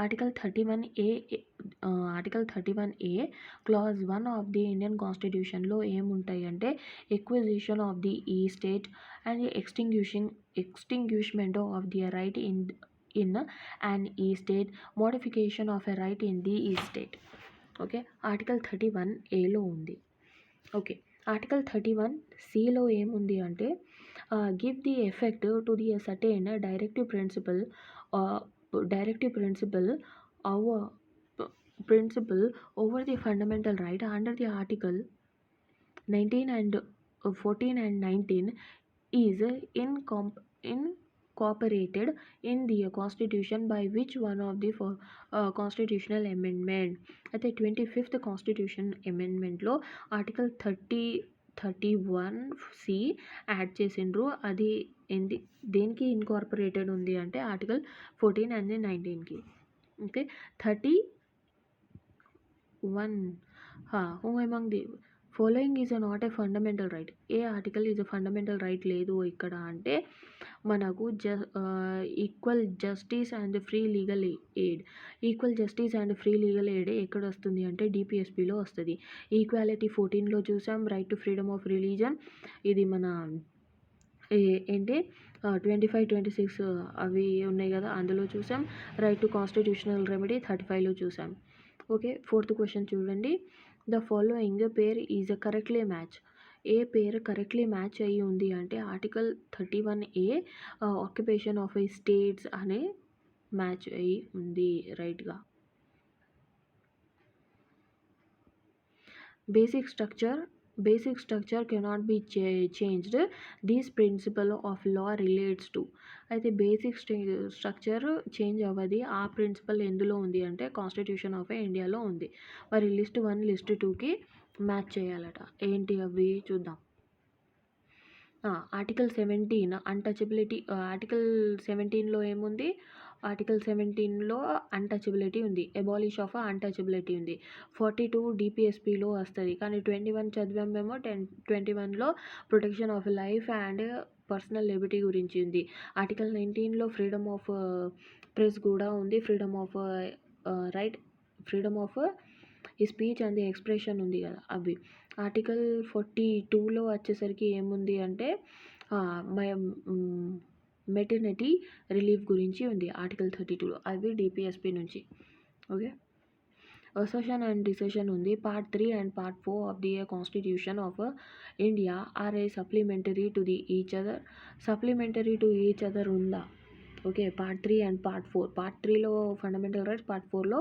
Article 31A article 31A clause 1 of the Indian కాన్స్టిట్యూషన్లో ఏముంటాయి అంటే ఎక్విజిషన్ ఆఫ్ ది ఈ state and extinguishment of the right in and ఈ state, modification of a right in the ఈ స్టేట్. ఓకే. ఆర్టికల్ 31Aలో ఉంది. ఓకే. ఆర్టికల్ 31Cలో ఏముంది అంటే give the effect to the certain directive principle over the fundamental right under the article 19 and 14 and 19 is incorporated in the constitution by which one of the constitutional amendment. అయితే 25th constitution amendmentలో article 31C add చేసిండ్రు. అది దేనికి incorporated ఉంది అంటే article 14 and 19కి. Okay. 31 who among the following is not a fundamental right? A article is a fundamental right లేదు ఇక్కడ అంటే మనకు equal justice and free legal aid. Equal justice and free legal aid ఎక్కడ వస్తుంది అంటే డిపిఎస్పిలో వస్తుంది. ఈక్వాలిటీ 14లో చూసాం. Right to freedom of religion, ఇది మన ఏంటి 25, 26 అవి ఉన్నాయి కదా, అందులో చూసాం. రైట్ టు కాన్స్టిట్యూషనల్ రెమెడీ 35లో చూసాం. ఓకే. 4th క్వశ్చన్ చూడండి. The following pair is a correctly match. ఏ పేరు కరెక్ట్లీ మ్యాచ్ అయ్యి ఉంది అంటే article 31A occupation of a states అనే మ్యాచ్ అయ్యి ఉంది రైట్గా. Basic structure cannot be changed. This principle of law relates to. అయితే బేసిక్ స్ట్రక్చర్ చేంజ్ అవ్వది. ఆ ప్రిన్సిపల్ ఎందులో ఉంది అంటే కాన్స్టిట్యూషన్ ఆఫ్ ఇండియాలో ఉంది. మరి లిస్ట్ 1 లిస్ట్ 2కి మ్యాచ్ చేయాలట. ఏంటి అవి చూద్దాం. Article 17 untouchability. ఆర్టికల్ 17లో ఏముంది? ఆర్టికల్ 17లో అన్టచబిలిటీ ఉంది. అబాలిష్ ఆఫ్ అన్టచబిలిటీ ఉంది. 42 డిపిఎస్పిలో వస్తుంది. కానీ 21 చదివాం మేము. 21లో protection of life and personal liberty గురించి ఉంది. ఆర్టికల్ 19లో ఫ్రీడమ్ ఆఫ్ ప్రెస్ కూడా ఉంది. ఫ్రీడమ్ ఆఫ్ ఈ స్పీచ్ అండ్ ఎక్స్ప్రెషన్ ఉంది కదా, అవి. ఆర్టికల్ 42లో వచ్చేసరికి ఏముంది అంటే మెటర్నిటీ రిలీఫ్ గురించి ఉంది ఆర్టికల్ 32లో. అవి డిపిఎస్పి నుంచి. ఓకే. అసర్షన్ అండ్ డిసెషన్ ఉంది. Part 3 and part 4 of the constitution of India are a supplementary to each other ఉందా? Okay. Part 3 and part 4. Part 3లో ఫండమెంటల్ రైట్స్, పార్ట్ 4లో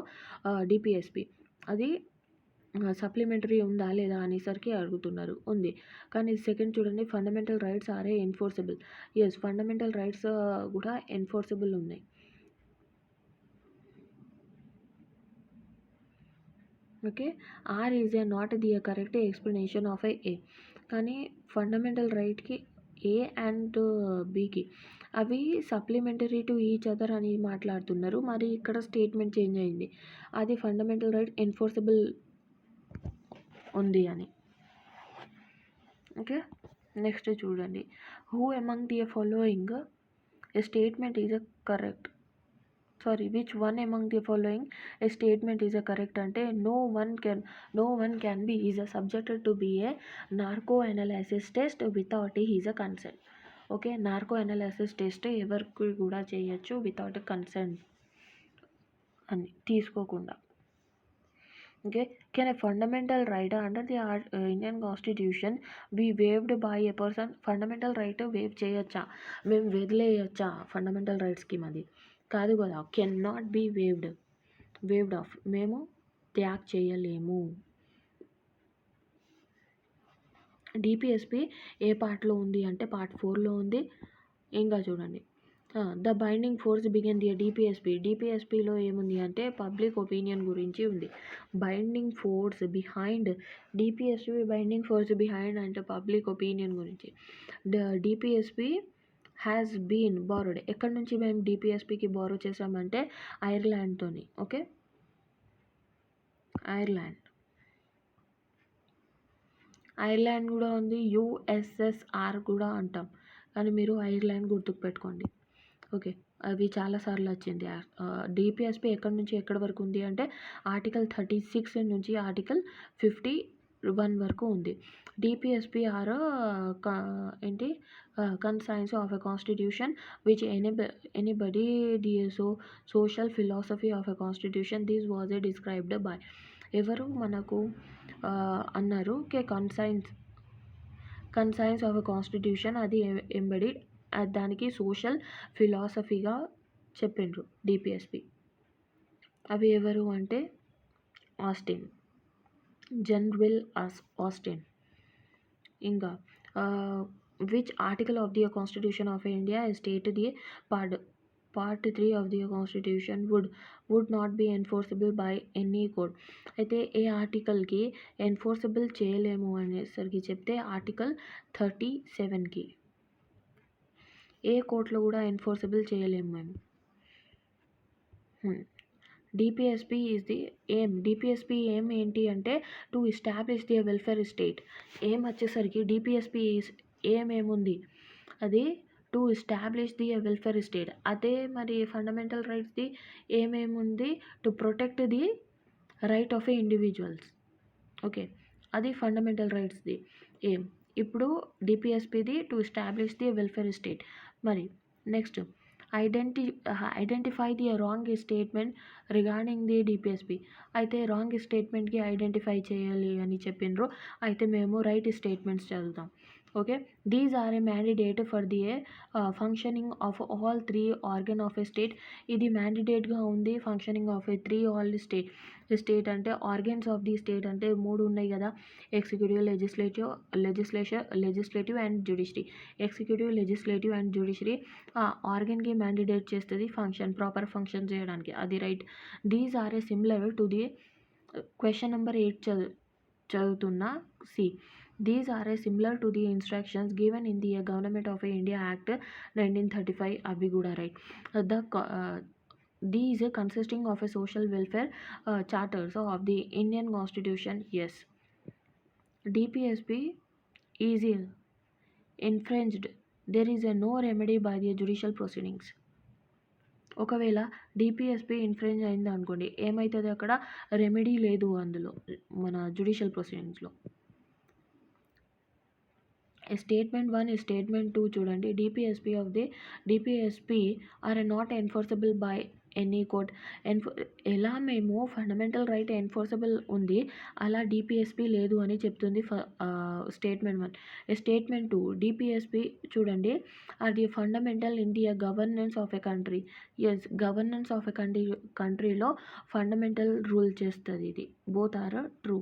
డిపిఎస్పి. అది supplementary ఉందా లేదా అనేసరికి అడుగుతున్నారు. ఉంది. కానీ సెకండ్ చూడండి, fundamental rights are a enforceable. Yes, fundamental rights కూడా ఎన్ఫోర్సబుల్ ఉన్నాయి. Okay. R is a not the correct explanation of ఏ. కానీ ఫండమెంటల్ రైట్కి ఏ అండ్ బికి అవి సప్లిమెంటరీ టు ఈచ్ అదర్ అని మాట్లాడుతున్నారు. మరి ఇక్కడ స్టేట్మెంట్ చేంజ్ అయింది. అది ఫండమెంటల్ రైట్ ఎన్ఫోర్సబుల్ ఉంది అని. ఓకే. నెక్స్ట్ చూడండి. Who among the following A statement is a correct. Which one among the following A statement is a correct అంటే no one can be is a subjected to be a narco analysis test without his consent. Okay. Narco analysis test ఎవరికి కూడా చేయొచ్చు without consent అని తీసుకోకుండా. Okay. Can a fundamental right under the Indian constitution be waived by a person. Fundamental right waive చేయొచ్చా? మేము వదిలేయచ్చా fundamental రైట్స్కి? మాది కాదు కదా. Can not be waived off. మేము ట్యాగ్ చేయలేము. డిపిఎస్పి ఏ పార్ట్లో ఉంది అంటే పార్ట్ 4లో ఉంది. ఇంకా చూడండి, the binding force begin the డిపిఎస్పిలో ఏముంది అంటే పబ్లిక్ ఒపీనియన్ గురించి ఉంది. Binding force behind binding force behind అంటే పబ్లిక్ ఒపీనియన్ గురించి. The DPSP has been borrowed. ఎక్కడి నుంచి మేము డిపిఎస్పికి బారో చేసామంటే ఐర్లాండ్తోని. ఓకే. ఐర్లాండ్. ఐర్లాండ్ కూడా ఉంది, యుఎస్ఎస్ఆర్ కూడా అంటాం, కానీ మీరు ఐర్లాండ్ గుర్తుకుపెట్టుకోండి. ఓకే. అవి చాలా సార్లు వచ్చింది. డిపిఎస్పి ఎక్కడి నుంచి ఎక్కడి వరకు ఉంది అంటే ఆర్టికల్ 36 నుంచి ఆర్టికల్ 51 వరకు ఉంది. డిపిఎస్పి ఆర్ ఏంటి conscience of a constitution which anybody the social philosophy of a constitution this was a described by ఎవరు మనకు అన్నారు కన్సైన్స్ ఆఫ్ ఎ కాన్స్టిట్యూషన్ అది ఎంబెడెడ్ దానికి సోషల్ ఫిలాసఫీగా చెప్పిండ్రు డిపిఎస్పి. అవి ఎవరు అంటే ఆస్టిన్, జనరల్ ఆస్టిన్. ఇంకా which article of the constitution of India state the part 3 of the constitution would not be enforceable by any court. అయితే ఏ ఆర్టికల్కి ఎన్ఫోర్సబుల్ చేయలేము అనేసరికి చెప్తే ఆర్టికల్ 37కి ఏ కోర్టులో కూడా ఎన్ఫోర్సబుల్ చేయలేము మేము. డిపిఎస్పి ఈజ్ ది డిపిఎస్పి ఏం ఏంటి అంటే to establish the welfare state. ఏం వచ్చేసరికి డిపిఎస్పి ఏమేముంది అది to establish the welfare state. అదే మరి ఫండమెంటల్ రైట్స్ది ఏమేముంది to protect the right of a individuals. Okay, అది ఫండమెంటల్ రైట్స్ది ఏం. ఇప్పుడు డిపిఎస్పిది to establish the welfare state. మరి next identify the wrong statement regarding the DPSP. అయితే రాంగ్ స్టేట్మెంట్కి ఐడెంటిఫై చేయాలి అని చెప్పిండ్రు. అయితే మేము రైట్ స్టేట్మెంట్స్ చదువుతాం. Okay, these are a mandate for the functioning of all 3 organ of a state. ఇది మ్యాండిడేట్గా ఉంది functioning of a 3 all state అంటే ఆర్గన్స్ ఆఫ్ ది స్టేట్ అంటే 3 ఉన్నాయి కదా, executive, legislative and judiciary. Executive, legislative and judiciary ఆర్గన్కి mandate చేస్తుంది proper function చేయడానికి, అది right. These are a similar to the question number 8 చదువుతున్నా C. These are similar to the instructions given in the Government of India Act 1935. అవి కూడా right. These consisting of a social welfare charters of the Indian Constitution. Yes. DPSP is infringed. There is no remedy by the judicial proceedings. ఒకవేళ DPSP infringe అయింది అనుకోండి, ఏమవుతుంది అక్కడ remedy లేదు అందులో మన జ్యుడిషియల్ ప్రొసీడింగ్స్లో. స్టేట్మెంట్ 1 స్టేట్మెంట్ 2 చూడండి. DPSP are not enforceable by any court. ఎలా మేము ఫండమెంటల్ రైట్ ఎన్ఫోర్సబుల్ ఉంది అలా డిపిఎస్పి లేదు అని చెప్తుంది స్టేట్మెంట్ 1. స్టేట్మెంట్ 2 డిపిఎస్పి చూడండి, అది fundamental in the governance of a country. Yes, governance of a కంట్రీలో ఫండమెంటల్ రూల్ చేస్తుంది ఇది. Both are true.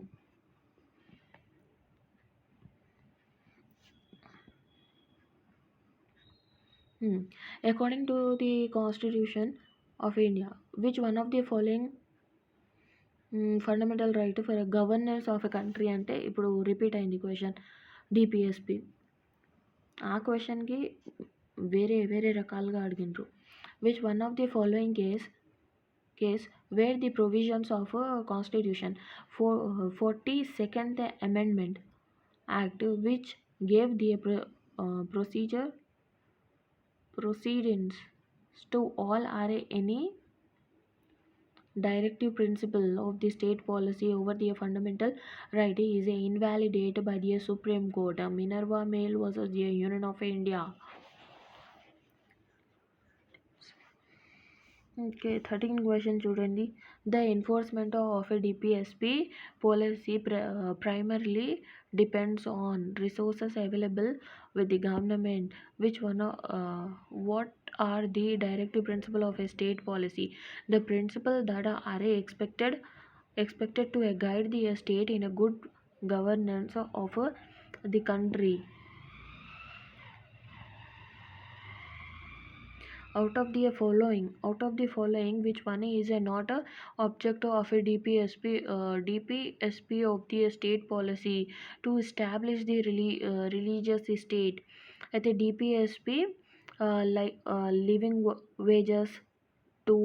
According to the Constitution of India, which one of the following fundamental right for a governance of a country అంటే ఇప్పుడు repeat అయింది question DPSP. ఆ క్వశ్చన్కి వేరే రకాలుగా అడిగినారు. Which one of the following case where the provisions of constitution 42nd Amendment Act which gave the proceedings to all are any directive principle of the state policy over the fundamental right is invalidated by the Supreme Court. Minerva Mail versus the Union of India. Okay, 13th question చూడండి. The enforcement of a DPSP policy primarily depends on resources available with the government. What are the directive principle of a state policy? The principle that are expected to guide the state in a good governance of the country. Out of the following which one is not a object of a DPSP of the state policy to establish the religious state? At the DPSP living wages to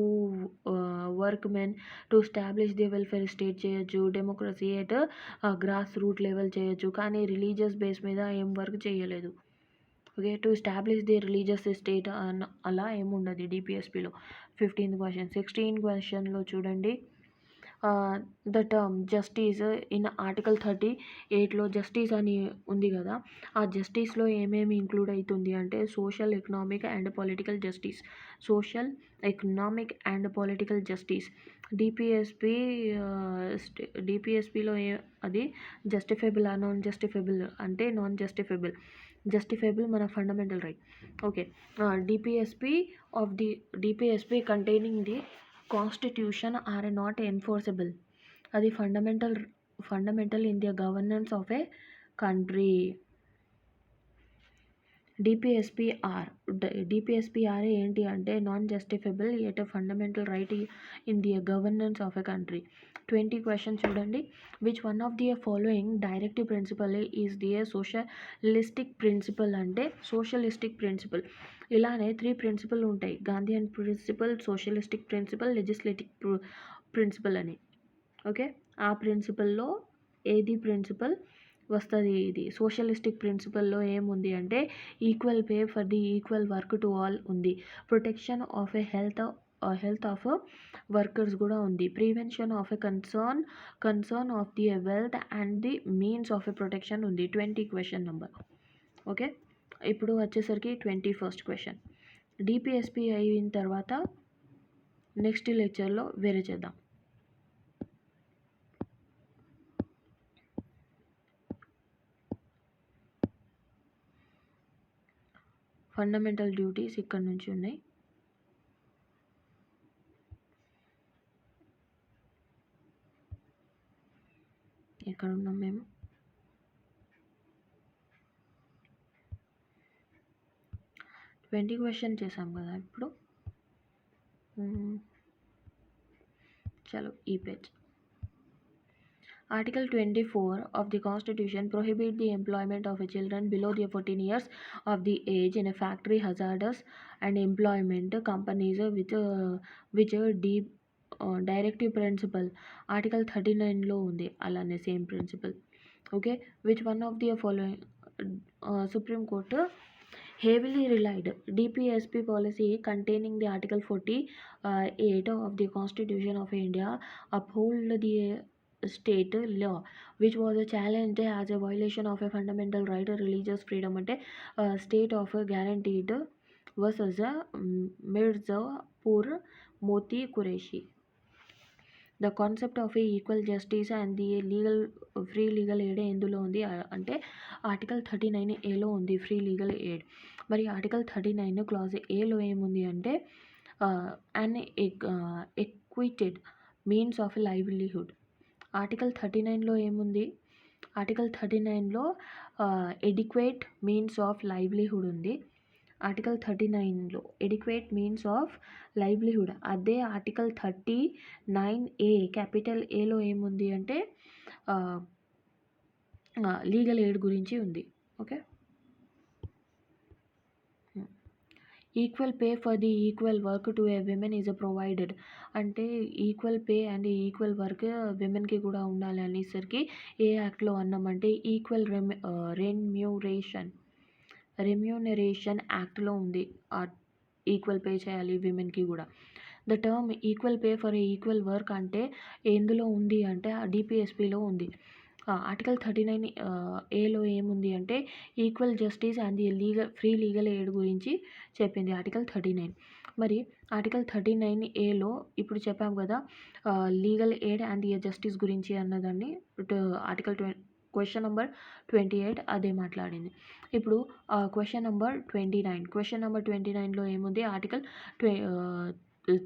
workmen to establish the welfare state చేయొచ్చు, democracy at grass root level చేయొచ్చు, కానీ religious base మీద ఏం work చేయలేదు. Okay, to establish the religious state అలా ఏముండదు డిపిఎస్పిలో. 15th question. 16th క్వశ్చన్లో చూడండి, the term justice in article 38లో జస్టిస్ అని ఉంది కదా, ఆ జస్టిస్లో ఏమేమి ఇంక్లూడ్ అవుతుంది అంటే social economic and political justice. Social economic and political justice. డిపిఎస్పిలో అది జస్టిఫైబుల్ నాన్ జస్టిఫైబుల్ అంటే నాన్ జస్టిఫైబుల్. జస్టిఫైబుల్ మన fundamental right. Okay, DPSP containing the constitution are not enforceable. అది fundamental in the governance of a country. DPSP are ఏంటి అంటే non justifiable at fundamental right in the governance of a country. 20 question చూడండి, which one of the following directive principle is the socialistic principle అంటే socialistic principle. ఇలానే 3 principle ఉంటాయి, Gandhian principle, socialistic principle, legislative principle అని. Okay, ఆ ప్రిన్సిపల్లో ఏది principal వస్తుంది? ఇది సోషలిస్టిక్ ప్రిన్సిపల్లో ఏముంది అంటే equal pay for the equal work to all ఉంది, protection of a health of workers కూడా ఉంది, prevention of a concern of the wealth and the means of a protection ఉంది. 20 క్వశ్చన్ నెంబర్. ఓకే, ఇప్పుడు వచ్చేసరికి 21st question. DPSP అయిన తర్వాత next లెక్చర్లో వేరే చేద్దాం. ఫండమెంటల్ డ్యూటీస్ ఇక్కడ నుంచి ఉన్నాయి. ఎక్కడ ఉన్నాం మేము? 20 క్వశ్చన్ చేసాం కదా ఇప్పుడు. చలో ఈ page. Article 24 of the Constitution prohibits the employment of children below the 14 years of the age in a factory, hazardous and employment companies which directive principle. Article 39లో ఉంది అలానే same principle. Okay, which one of the following supreme court heavily relied DPSP policy containing the Article 48 of the Constitution of India uphold the state law which was challenged as a violation of a fundamental right, religious freedom అంటే state of guaranteed versus Mirzapur Moti Qureshi. The concept of equal justice and the free legal aid ఎందులో ఉంది అంటే article 39A ఉంది free legal aid. మరి article 39 clause ఏలో ఏముంది అంటే an equated means of livelihood. Article 39లో ఏముంది? ఆర్టికల్ 39లో ఎడిక్వేట్ మీన్స్ ఆఫ్ లైవ్లీహుడ్ ఉంది. ఆర్టికల్ 39లో ఎడిక్వేట్ మీన్స్ ఆఫ్ లైవ్లీహుడ్. అదే ఆర్టికల్ 39A క్యాపిటల్ ఏలో ఏముంది అంటే లీగల్ ఎయిడ్ గురించి ఉంది. Okay, equal pay for the equal work to A women is provided అంటే equal pay and equal work విమెన్కి కూడా ఉండాలి అనేసరికి ఏ యాక్ట్లో అన్నామంటే ఈక్వల్ రెమ్యూనరేషన్ యాక్ట్లో ఉంది. ఈక్వల్ పే చేయాలి విమెన్కి కూడా. The term equal pay for equal work అంటే ఎందులో ఉంది అంటే డిపిఎస్పిలో ఉంది. ఆర్టికల్ 39Aలో ఏముంది అంటే equal justice and the free legal aid గురించి చెప్పింది ఆర్టికల్ 39. మరి ఆర్టికల్ 39Aలో ఇప్పుడు చెప్పాం కదా లీగల్ ఎయిడ్ అండ్ జస్టిస్ గురించి అన్నదాన్ని ఆర్టికల్ క్వశ్చన్ నెంబర్ 28 అదే మాట్లాడింది. ఇప్పుడు క్వశ్చన్ నెంబర్ 29. క్వశ్చన్ నెంబర్ 29లో ఏముంది? ఆర్టికల్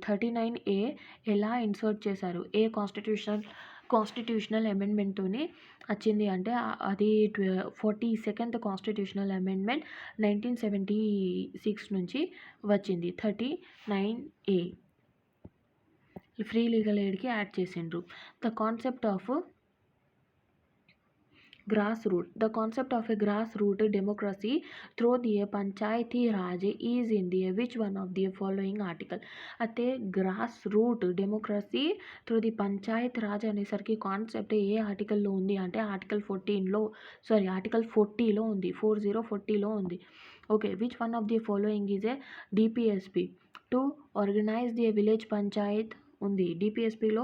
39A ఎలా ఇన్సర్ట్ చేశారు? ఏ కాన్స్టిట్యూషనల్ అమెండ్మెంట్తోని వచ్చింది అంటే అది 42nd కాన్స్టిట్యూషనల్ అమెండ్మెంట్ 1976 నుంచి వచ్చింది. 39A ఫ్రీ లీగల్ ఎయిడ్కి యాడ్ చేసిండ్రు. The concept of grassroots. The concept of a grassroots democracy through the Panchayati Raj is in the which one of the following article? అయితే grass root democracy through the Panchayat Raj అనేసరికి concept ఏ ఆర్టికల్లో ఉంది అంటే article 14లో article 40లో ఉంది 4040లో ఉంది. Okay, which one of the following is A DPSP to organise the village Panchayat ఉంది. డిపిఎస్పిలో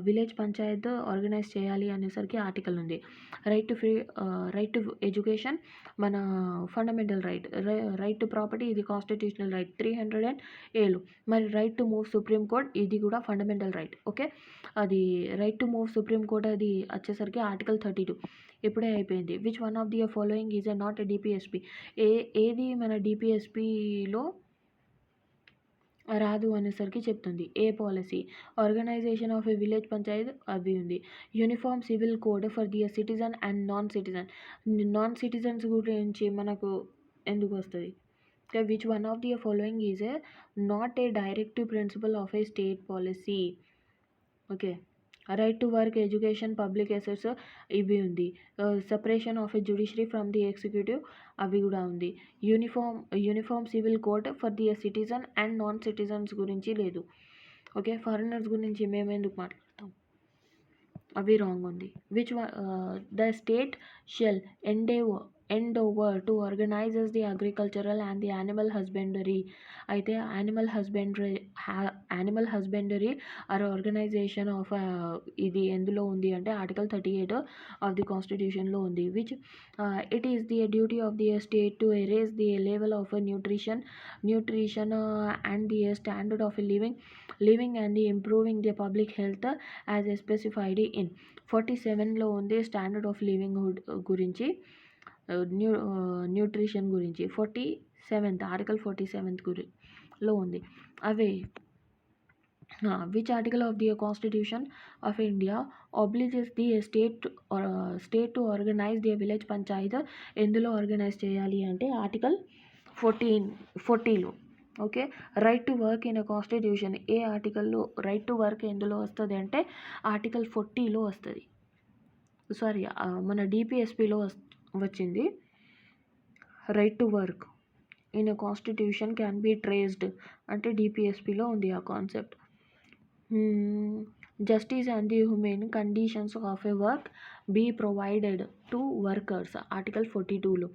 village Panchayat organise చేయాలి అనేసరికి ఆర్టికల్ ఉంది. రైట్ టు ఎడ్యుకేషన్ మన ఫండమెంటల్ రైట్ టు ప్రాపర్టీ ఇది కాన్స్టిట్యూషనల్ రైట్ 300 మరి right to move supreme court ఇది కూడా ఫండమెంటల్ రైట్. ఓకే, అది right to move supreme court అది వచ్చేసరికి ఆర్టికల్ 32 ఇప్పుడే అయిపోయింది. Which one of the following is a not a DPSP ఏది మన డిపిఎస్పిలో రాదు అనేసరికి చెప్తుంది. A policy organisation of a village panchayat అవి ఉంది. Uniform civil code for the citizen and non citizens గురించి మనకు ఎందుకు వస్తుంది? Which one of the following is a not a directive principle of a state policy. Okay, right to work education public assets ఇవి ఉంది. Separation of a judiciary from the executive అవి కూడా ఉంది. Uniform civil code for the citizen and non citizens గురించి లేదు. Okay, foreigners గురించి మేము ఎందుకు మాట్లాడతాం, అవి రాంగ్ ఉంది. Which the state shall endeavour to organises the agricultural and the animal husbandry. అయితే animal husbandry or organisation of ఇది ఎందులో ఉంది అంటే ఆర్టికల్ 38 ఆఫ్ ది కాన్స్టిట్యూషన్లో ఉంది. Which it is the duty of the state to raise the level of nutrition and the standard of living and the improving the public health as specified in 47లో ఉంది. Standard of living గురించి nutrition గురించి 47th article 47లో ఉంది. అవే which article of the constitution of India obliges the state to organise the village panchayat ఎందులో organise చేయాలి అంటే ఆర్టికల్ 40లో. Okay, right to work in constitution ఏ ఆర్టికల్లో రైట్ టు వర్క్ ఎందులో వస్తుంది అంటే ఆర్టికల్ 40లో వస్తుంది. మన డిపిఎస్పిలో వచ్చింది. Right to work in constitution can be traced అంటే డిపిఎస్పిలో ఉంది ఆ concept. Justice and the human conditions of a work be provided to workers article 42లో.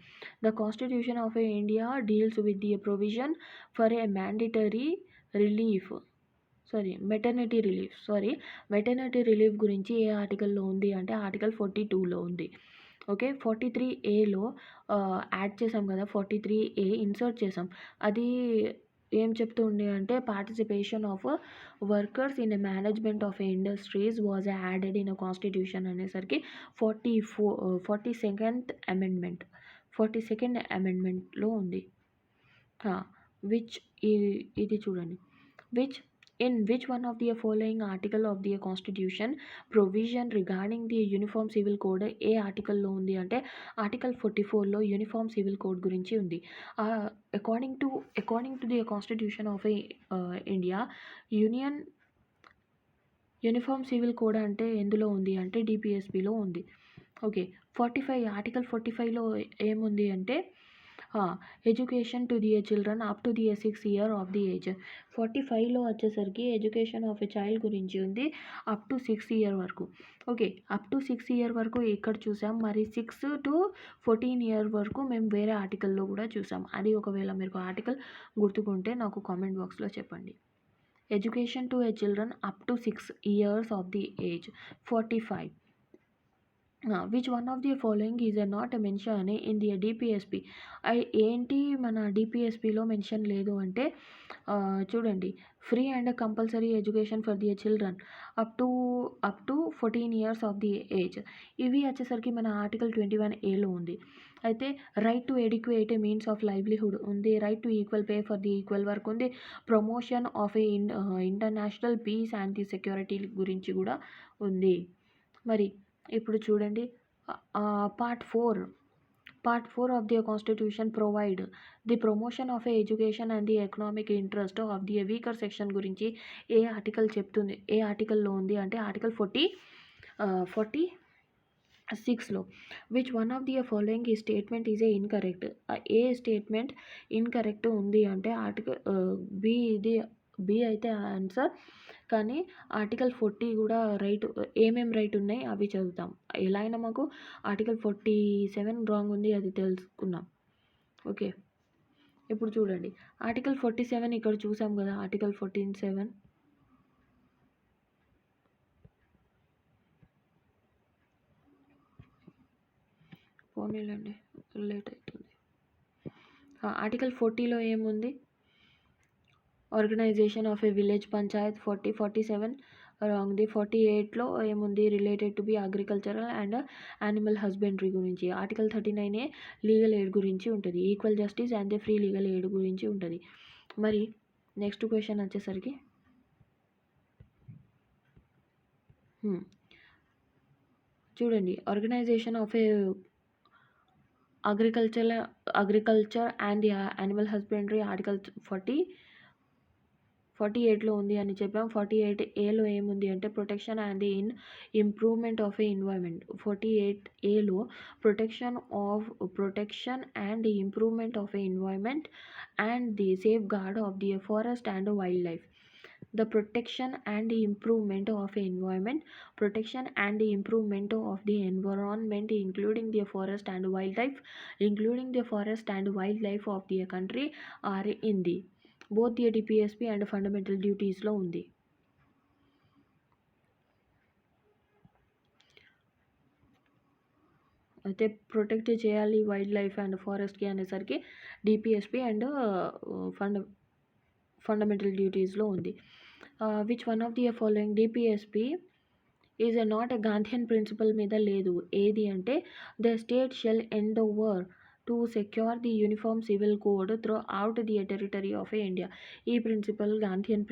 The constitution of India deals with the provision for a maternity relief గురించి ఏ ఆర్టికల్లో ఉంది అంటే ఆర్టికల్ 42లో ఉంది. ఓకే, 43Aలో యాడ్ చేసాం కదా, 43A ఇన్సర్ట్ చేసాం. అది ఏం చెప్తూ ఉంది అంటే participation of workers in management of industries was added in constitution అనేసరికి 42nd అమెండ్మెంట్లో ఉంది. విచ్ ఇది చూడండి. In which one of the following article of the constitution provision regarding the uniform civil code ఏ ఆర్టికల్లో ఉంది అంటే ఆర్టికల్ 44లో యూనిఫామ్ సివిల్ కోడ్ గురించి ఉంది. According to the constitution of India uniform civil code అంటే ఎందులో ఉంది అంటే డిపిఎస్పిలో ఉంది. ఓకే, ఆర్టికల్ 45లో ఏముంది అంటే education to the children up to the 6 year of the age. 45లో వచ్చేసరికి ఎడ్యుకేషన్ ఆఫ్ ఎ చైల్డ్ గురించి ఉంది అప్ టు 6 year వరకు. ఓకే, అప్ టు 6 year వరకు ఇక్కడ చూసాం. మరి 6 to 14 year వరకు మేము వేరే ఆర్టికల్లో కూడా చూసాం. అది ఒకవేళ మీకు ఆర్టికల్ గుర్తుకుంటే నాకు కామెంట్ బాక్స్లో చెప్పండి. Education to a children up to 6 years of the age 45. Which one of the following is not mention in the DPSP. ఏంటి మన డిపిఎస్పిలో మెన్షన్ లేదు అంటే చూడండి, free and compulsory education for the children up to 14 years of the age. ఇవి వచ్చేసరికి మన article 21Aలో ఉంది. అయితే right to educate means of livelihood ఉంది. Right to equal pay for the equal work ఉంది. Promotion of a international peace and the security గురించి కూడా ఉంది. మరి ఇప్పుడు చూడండి, part 4 of the constitution provide the promotion of education and the economic interest of the weaker section గురించి ఏ article చెప్తుంది, ఏ ఆర్టికల్లో ఉంది అంటే ఆర్టికల్ 40 6లో which one of the following ఈ స్టేట్మెంట్ ఈజ్ ఏ ఇన్కరెక్ట్. ఏ స్టేట్మెంట్ ఇన్కరెక్ట్ ఉంది అంటే ఆర్టికల్ బి, ఇది బి అయితే ఆన్సర్. కానీ ఆర్టికల్ 40 కూడా రైట్. ఏమేమి రైట్ ఉన్నాయి అవి చదువుతాం. ఎలా అయినా మాకు ఆర్టికల్ 47 రాంగ్ ఉంది, అది తెలుసుకున్నాం. ఓకే, ఇప్పుడు చూడండి ఆర్టికల్ 47 ఇక్కడ చూసాం కదా. ఆర్టికల్ 47 పోనీలండి, లేట్ అవుతుంది. ఆర్టికల్ 40లో ఏముంది? Organisation of a village panchayat. 47 wrong. The 48లో ఏముంది? Related to be agricultural and animal husbandry గురించి. ఆర్టికల్ 39A లీగల్ ఎయిడ్ గురించి ఉంటుంది. Equal justice and free legal aid గురించి ఉంటుంది. మరి నెక్స్ట్ క్వశ్చన్ వచ్చేసరికి చూడండి, organisation of a agriculture and animal husbandry article 48లో ఉంది అని చెప్పాం. 48Aలో ఏముంది అంటే protection and the improvement of a environment. 48Aలో protection and improvement of a environment and the safeguard of the forest and wildlife. The protection and improvement of environment, protection and improvement of the environment, including the forest and wildlife of the country are in the both the DPSP and fundamental duties లో ఉంది. అయితే protect చేయాలి wild life and ఫారెస్ట్కి అనేసరికి DPSP and fundamental డ్యూటీస్లో ఉంది. Which one of the following DPSP is not a Gandhian principle మీద లేదు. ఏది అంటే the state shall endeavour to secure the uniform civil code throughout the territory of India. ఈ principle Gandhian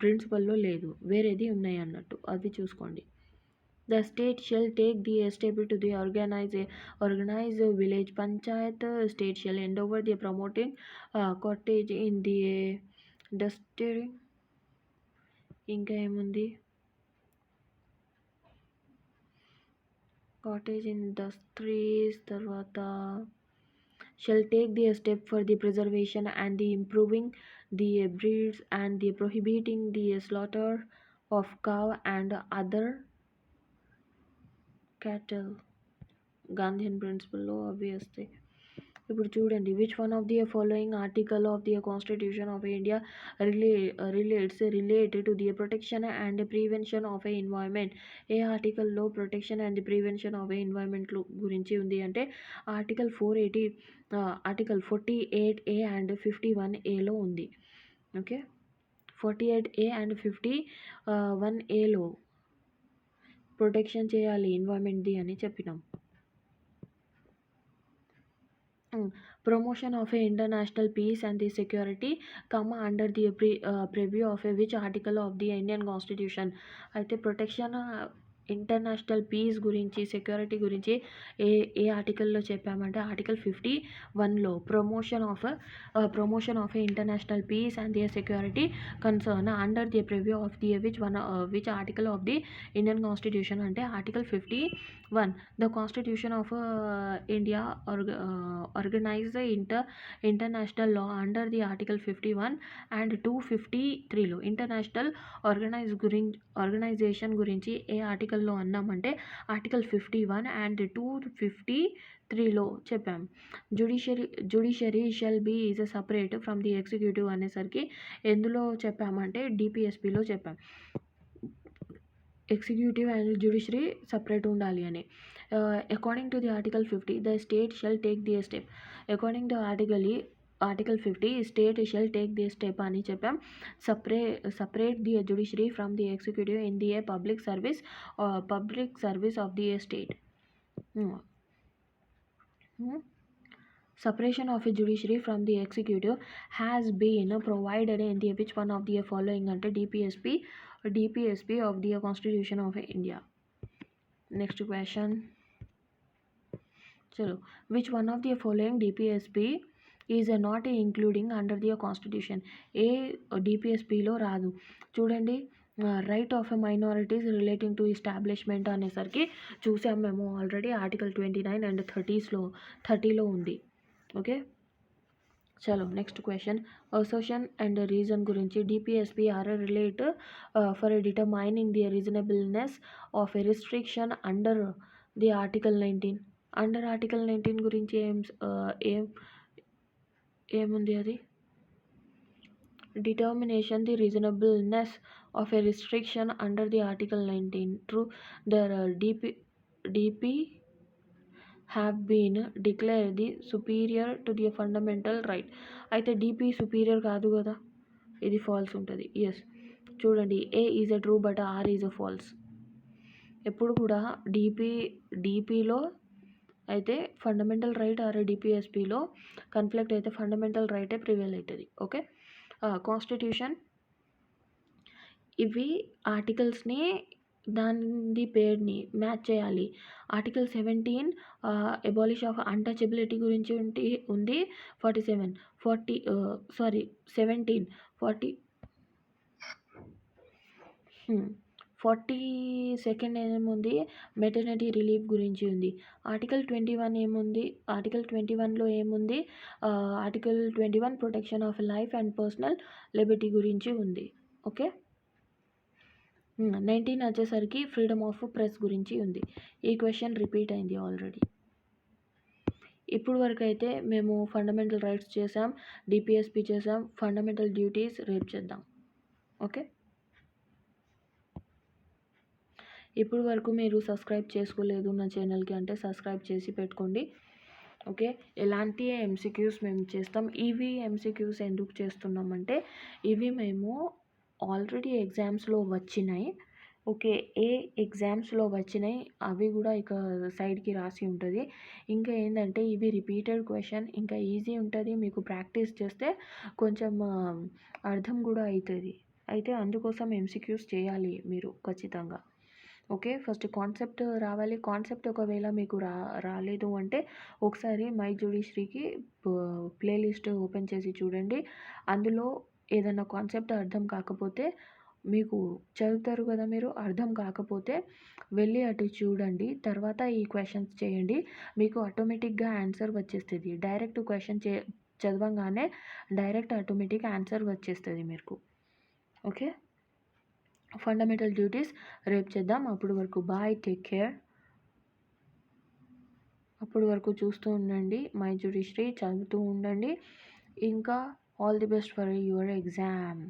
ప్రిన్సిపల్లో లేదు, వేరేది ఉన్నాయి అన్నట్టు, అది చూసుకోండి. The state shall take the step to the organize village panchayat. State shall endeavor the promoting cottage in the industry. ఇంకా ఏముంది? కాటేజ్ ఇండస్ట్రీస్ తర్వాత shall take the step for the preservation and the improving the breeds and the prohibiting the slaughter of cow and other cattle. Gandhian ప్రిన్సిపల్లో అవి వస్తాయి. ఇప్పుడు చూడండి, which one of the following article of the constitution of India relate to the protection and prevention of a environment. ఏ ఆర్టికల్లో protection and prevention of a environment గురించి ఉంది అంటే ఆర్టికల్ 48A అండ్ 51Aలో ఉంది. ఓకే, 48A అండ్ 51Aలో ప్రొటెక్షన్ చేయాలి ఎన్వైర్న్మెంట్ది అని చెప్పినాం. Promotion of a international peace and the security come under the preview of which article of the Indian Constitution. అయితే protection international peace గురించి, security గురించి ఏ ఆర్టికల్లో చెప్పామంటే ఆర్టికల్ 51లో promotion of international peace and the security concern under the preview of the which article of the Indian constitution అంటే article 51. The constitution of India organize the international law under the article 51 and 253లో international organisation గురించి ఏ ఆర్టికల్లో అన్నామంటే article 51 and 253లో చెప్పాం. Judiciary shall be is separate from the executive అనేసరికి ఎందులో చెప్పామంటే డిపిఎస్పిలో చెప్పాం. ఎగ్జిక్యూటివ్ అండ్ జుడిషియరీ సపరేట్ ఉండాలి అని. According to the article 50 the state shell take the step. According to article 50 state shall take the step అని చెప్పాం. Separate the judiciary from the executive in the public service of the state. Separation of a judiciary from the executive has been provided in the which one of the following అంటే DPSP of the Constitution of India. Next question. Chalo, which one of the following DPSP is not including under the Constitution? ఏ డిపిఎస్పిలో రాదు. చూడండి, right of a minorities relating to establishment అనేసరికి చూసాం మేము already article 29 and 30లో ఉంది. Okay, చలో next question. Assertion and reason గురించి DPSP are relate for determining the reasonableness of a restriction under the article 19. Under article 19 గురించి ఏముంది అది? Determination the reasonableness of a restriction under the Article 19 through the DP have been declared the superior to the fundamental right. అయితే DP superior కాదు కదా, ఇది false ఉంటుంది. Yes, చూడండి, A is a true but R is a false. ఎప్పుడు కూడా డిపిలో అయితే ఫండమెంటల్ రైట్ ఆర్ డిపిఎస్పిలో కన్ఫ్లిక్ట్ అయితే ఫండమెంటల్ రైటే ప్రివేల్ అవుతుంది. ఓకే, కాన్స్టిట్యూషన్ ఇవి ఆర్టికల్స్ని దాని పేరుని మ్యాచ్ చేయాలి. ఆర్టికల్ 17 అబాలిష్ ఆఫ్ అన్టచబిలిటీ గురించి ఉంది. 42nd ఏముంది? మెటర్నిటీ రిలీఫ్ గురించి ఉంది. ఆర్టికల్ 21 ఏముంది? ఆర్టికల్ 21లో ఏముంది? Article 21 protection of life and personal liberty గురించి ఉంది. ఓకే, 19 వచ్చేసరికి ఫ్రీడమ్ ఆఫ్ ప్రెస్ గురించి ఉంది. ఈ క్వశ్చన్ రిపీట్ అయింది ఆల్రెడీ. ఇప్పుడు వరకు అయితే మేము ఫండమెంటల్ రైట్స్ చేసాం, డిపిఎస్పి చేసాం, ఫండమెంటల్ డ్యూటీస్ రేపు చేద్దాం. ఓకే, ఇప్పుడు వరకు మీరు సబ్స్క్రైబ్ చేసుకోలేదు నా ఛానల్కి అంటే సబ్స్క్రైబ్ చేసి పెట్టుకోండి. ఓకే, ఎలాంటి ఎంసీక్యూస్ మేము చేస్తాం. ఇవి ఎంసీక్యూస్ ఎందుకు చేస్తున్నామంటే ఇవి మేము ఆల్రెడీ ఎగ్జామ్స్లో వచ్చినాయి. ఓకే, ఏ ఎగ్జామ్స్లో వచ్చినాయి అవి కూడా ఇక సైడ్కి రాసి ఉంటుంది. ఇంకా ఏంటంటే ఇవి రిపీటెడ్ క్వశ్చన్, ఇంకా ఈజీ ఉంటుంది. మీకు ప్రాక్టీస్ చేస్తే కొంచెం అర్థం కూడా అవుతుంది. అయితే అందుకోసం ఎంసీక్యూస్ చేయాలి మీరు ఖచ్చితంగా. ఓకే, ఫస్ట్ కాన్సెప్ట్ రావాలి. కాన్సెప్ట్ ఒకవేళ మీకు రాలేదు అంటే ఒకసారి మై జ్యుడిషియరీకి ప్లేలిస్ట్ ఓపెన్ చేసి చూడండి. అందులో ఏదైనా కాన్సెప్ట్ అర్థం కాకపోతే, మీకు చదువుతారు కదా మీరు, అర్థం కాకపోతే వెళ్ళి అటు చూడండి, తర్వాత ఈ క్వశ్చన్స్ చేయండి. మీకు ఆటోమేటిక్గా ఆన్సర్ వచ్చేస్తుంది. డైరెక్ట్ క్వశ్చన్ చదవంగానే డైరెక్ట్ ఆటోమేటిక్ ఆన్సర్ వచ్చేస్తుంది మీకు. ఓకే, ఫండమెంటల్ డ్యూటీస్ రేపు చేద్దాం. అప్పుడు వరకు బాయ్, టేక్ కేర్. అప్పుడు వరకు చూస్తూ ఉండండి మై జ్యుడిషియరీ, చదువుతూ ఉండండి. ఇంకా all the best for your exam.